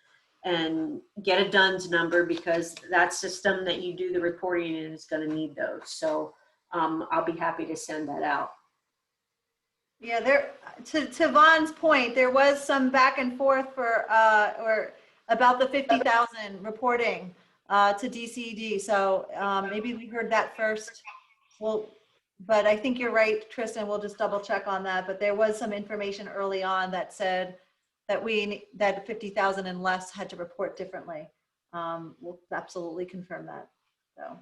and get a DUNS number, because that system that you do the reporting in is going to need those. So I'll be happy to send that out. Yeah, there, to Vaughn's point, there was some back and forth for, or about the 50,000 reporting to DCED. So maybe we heard that first. Well, but I think you're right, Tristan, we'll just double check on that. But there was some information early on that said that that 50,000 and less had to report differently. We'll absolutely confirm that, so.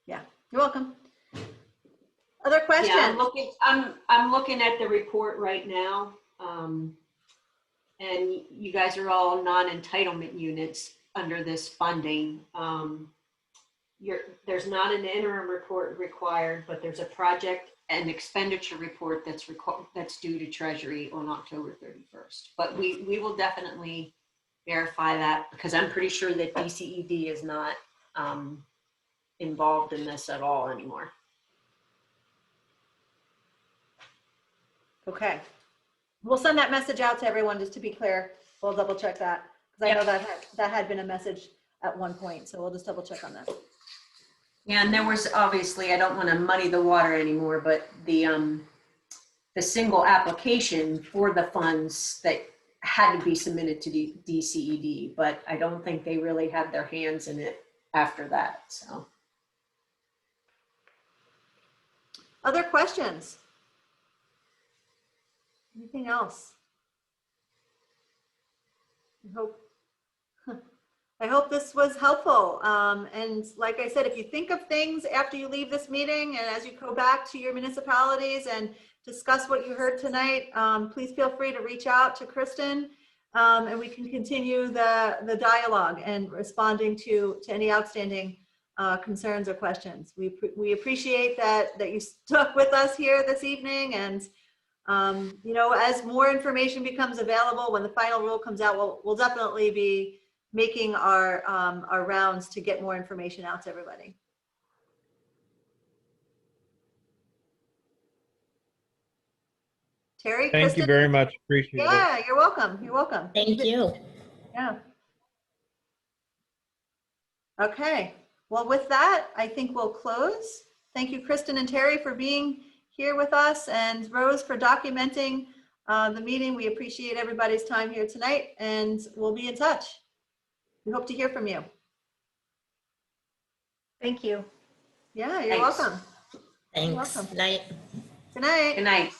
Yeah, you're welcome. Other questions? Yeah, I'm looking at the report right now. And you guys are all non-entitlement units under this funding. There's not an interim report required, but there's a project and expenditure report that's due to Treasury on October 31st. But we will definitely verify that, because I'm pretty sure that DCED is not involved in this at all anymore. Okay. We'll send that message out to everyone, just to be clear. We'll double check that, because I know that had been a message at one point. So we'll just double check on that. Yeah, and there was obviously, I don't want to muddy the water anymore, but the single application for the funds that had to be submitted to DCED, but I don't think they really had their hands in it after that. So. Other questions? Anything else? I hope this was helpful. And like I said, if you think of things after you leave this meeting and as you go back to your municipalities and discuss what you heard tonight, please feel free to reach out to Kristen, and we can continue the dialogue and responding to any outstanding concerns or questions. We appreciate that you stuck with us here this evening, and you know, as more information becomes available, when the final rule comes out, we'll definitely be making our rounds to get more information out to everybody. Terry, Thank Kristen? you very much. Appreciate it. Yeah, you're welcome. You're welcome. Thank you. Yeah. Okay. Well, with that, I think we'll close. Thank you, Kristen and Terry, for being here with us, and Rose for documenting the meeting. We appreciate everybody's time here tonight, and we'll be in touch. We hope to hear from you. Thank you. Yeah, you're welcome. Thanks. You're welcome. Good night. Good night. Good night.